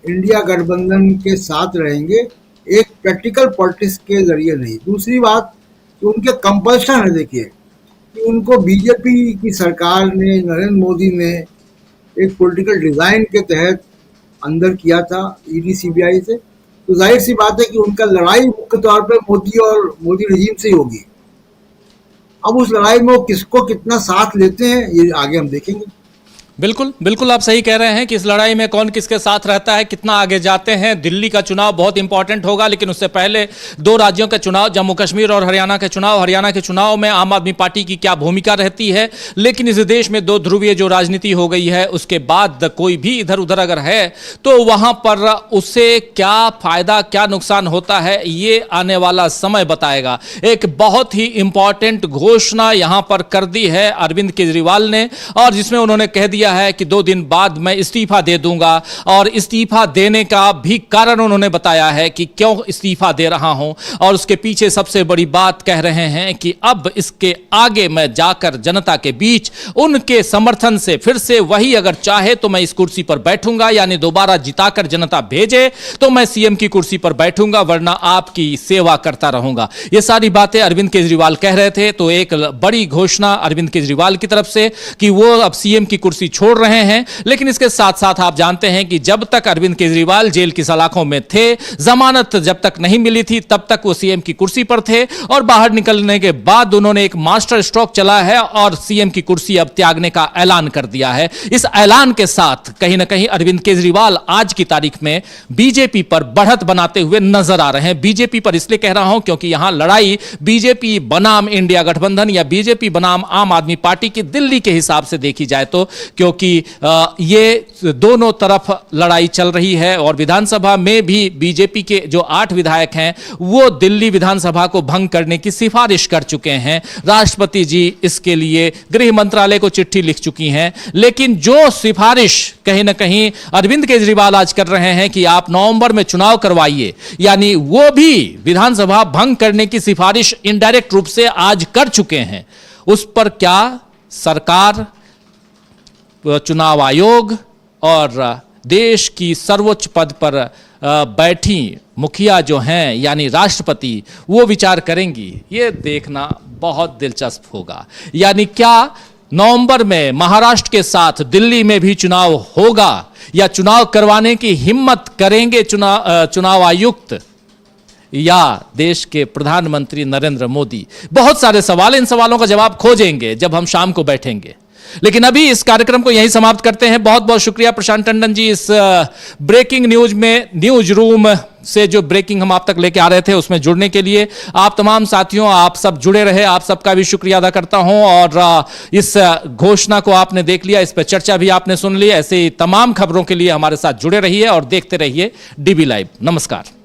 इंडिया गठबंधन के साथ रहेंगे, एक प्रैक्टिकल पॉलिटिक्स के जरिए नहीं। दूसरी बात कि उनके कंपल्शन है, देखिए कि उनको बीजेपी की सरकार ने, नरेंद्र मोदी ने एक पॉलिटिकल डिजाइन के तहत अंदर किया था ईडी सीबीआई से, तो जाहिर सी बात है कि उनका लड़ाई मुख्य तौर पर मोदी और मोदी रजीम से ही होगी। अब उस लड़ाई में वो किसको कितना साथ लेते हैं ये आगे हम देखेंगे।
बिल्कुल बिल्कुल आप सही कह रहे हैं कि इस लड़ाई में कौन किसके साथ रहता है, कितना आगे जाते हैं। दिल्ली का चुनाव बहुत इंपॉर्टेंट होगा, लेकिन उससे पहले 2 राज्यों के चुनाव, जम्मू कश्मीर और हरियाणा के चुनाव। हरियाणा के चुनाव में आम आदमी पार्टी की क्या भूमिका रहती है, लेकिन इस देश में 2 ध्रुवीय जो राजनीति हो गई है, उसके बाद कोई भी इधर उधर अगर है तो वहां पर उससे क्या फायदा क्या नुकसान होता है ये आने वाला समय बताएगा। एक बहुत ही इंपॉर्टेंट घोषणा यहां पर कर दी है अरविंद केजरीवाल ने, और जिसमें उन्होंने कह दिया दिया है कि 2 दिन बाद मैं इस्तीफा दे दूंगा, और इस्तीफा देने का भी कारण उन्होंने बताया है कि क्यों इस्तीफा दे रहा हूं, और उसके पीछे सबसे बड़ी बात कह रहे हैं कि अब इसके आगे मैं जाकर जनता के बीच उनके समर्थन से फिर से वही, अगर चाहे तो मैं इस कुर्सी पर बैठूंगा, यानी दोबारा जिताकर जनता भेजे तो मैं सीएम की कुर्सी पर बैठूंगा, वरना आपकी सेवा करता रहूंगा। ये सारी बातें अरविंद केजरीवाल कह रहे थे। तो एक बड़ी घोषणा अरविंद केजरीवाल की तरफ से कि वो अब सीएम की कुर्सी छोड़ रहे हैं। लेकिन इसके साथ साथ आप जानते हैं कि जब तक अरविंद केजरीवाल जेल की सलाखों में थे, जमानत जब तक नहीं मिली थी, तब तक वो सीएम की कुर्सी पर थे, और बाहर निकलने के बाद उन्होंने एक मास्टर स्ट्रोक चला है और सीएम की कुर्सी अब त्यागने का ऐलान कर दिया है। इस ऐलान के साथ कहीं ना कहीं अरविंद केजरीवाल आज की तारीख में बीजेपी पर बढ़त बनाते हुए नजर आ रहे हैं। बीजेपी पर इसलिए कह रहा हूं क्योंकि यहां लड़ाई बीजेपी बनाम इंडिया गठबंधन या बीजेपी बनाम आम आदमी पार्टी की दिल्ली के हिसाब से देखी जाए तो, क्योंकि ये दोनों तरफ लड़ाई चल रही है, और विधानसभा में भी बीजेपी के जो 8 विधायक हैं वो दिल्ली विधानसभा को भंग करने की सिफारिश कर चुके हैं। राष्ट्रपति जी इसके लिए गृह मंत्रालय को चिट्ठी लिख चुकी हैं। लेकिन जो सिफारिश कहीं ना कहीं अरविंद केजरीवाल आज कर रहे हैं कि आप नवंबर में चुनाव करवाइए, यानी वो भी विधानसभा भंग करने की सिफारिश इनडायरेक्ट रूप से आज कर चुके हैं। उस पर क्या सरकार, चुनाव आयोग और देश की सर्वोच्च पद पर बैठी मुखिया जो हैं यानी राष्ट्रपति, वो विचार करेंगी, ये देखना बहुत दिलचस्प होगा। यानी क्या नवंबर में महाराष्ट्र के साथ दिल्ली में भी चुनाव होगा, या चुनाव करवाने की हिम्मत करेंगे चुनाव आयुक्त या देश के प्रधानमंत्री नरेंद्र मोदी? बहुत सारे सवाल, इन सवालों का जवाब खोजेंगे जब हम शाम को बैठेंगे। लेकिन अभी इस कार्यक्रम को यहीं समाप्त करते हैं। बहुत बहुत शुक्रिया प्रशांत टंडन जी, इस ब्रेकिंग न्यूज में, न्यूज रूम से जो ब्रेकिंग हम आप तक लेके आ रहे थे उसमें जुड़ने के लिए। आप तमाम साथियों, आप सब जुड़े रहे, आप सबका भी शुक्रिया अदा करता हूं। और इस घोषणा को आपने देख लिया, इस पर चर्चा भी आपने सुन ली। ऐसे ही तमाम खबरों के लिए हमारे साथ जुड़े रहिए और देखते रहिए डीबी लाइव। नमस्कार।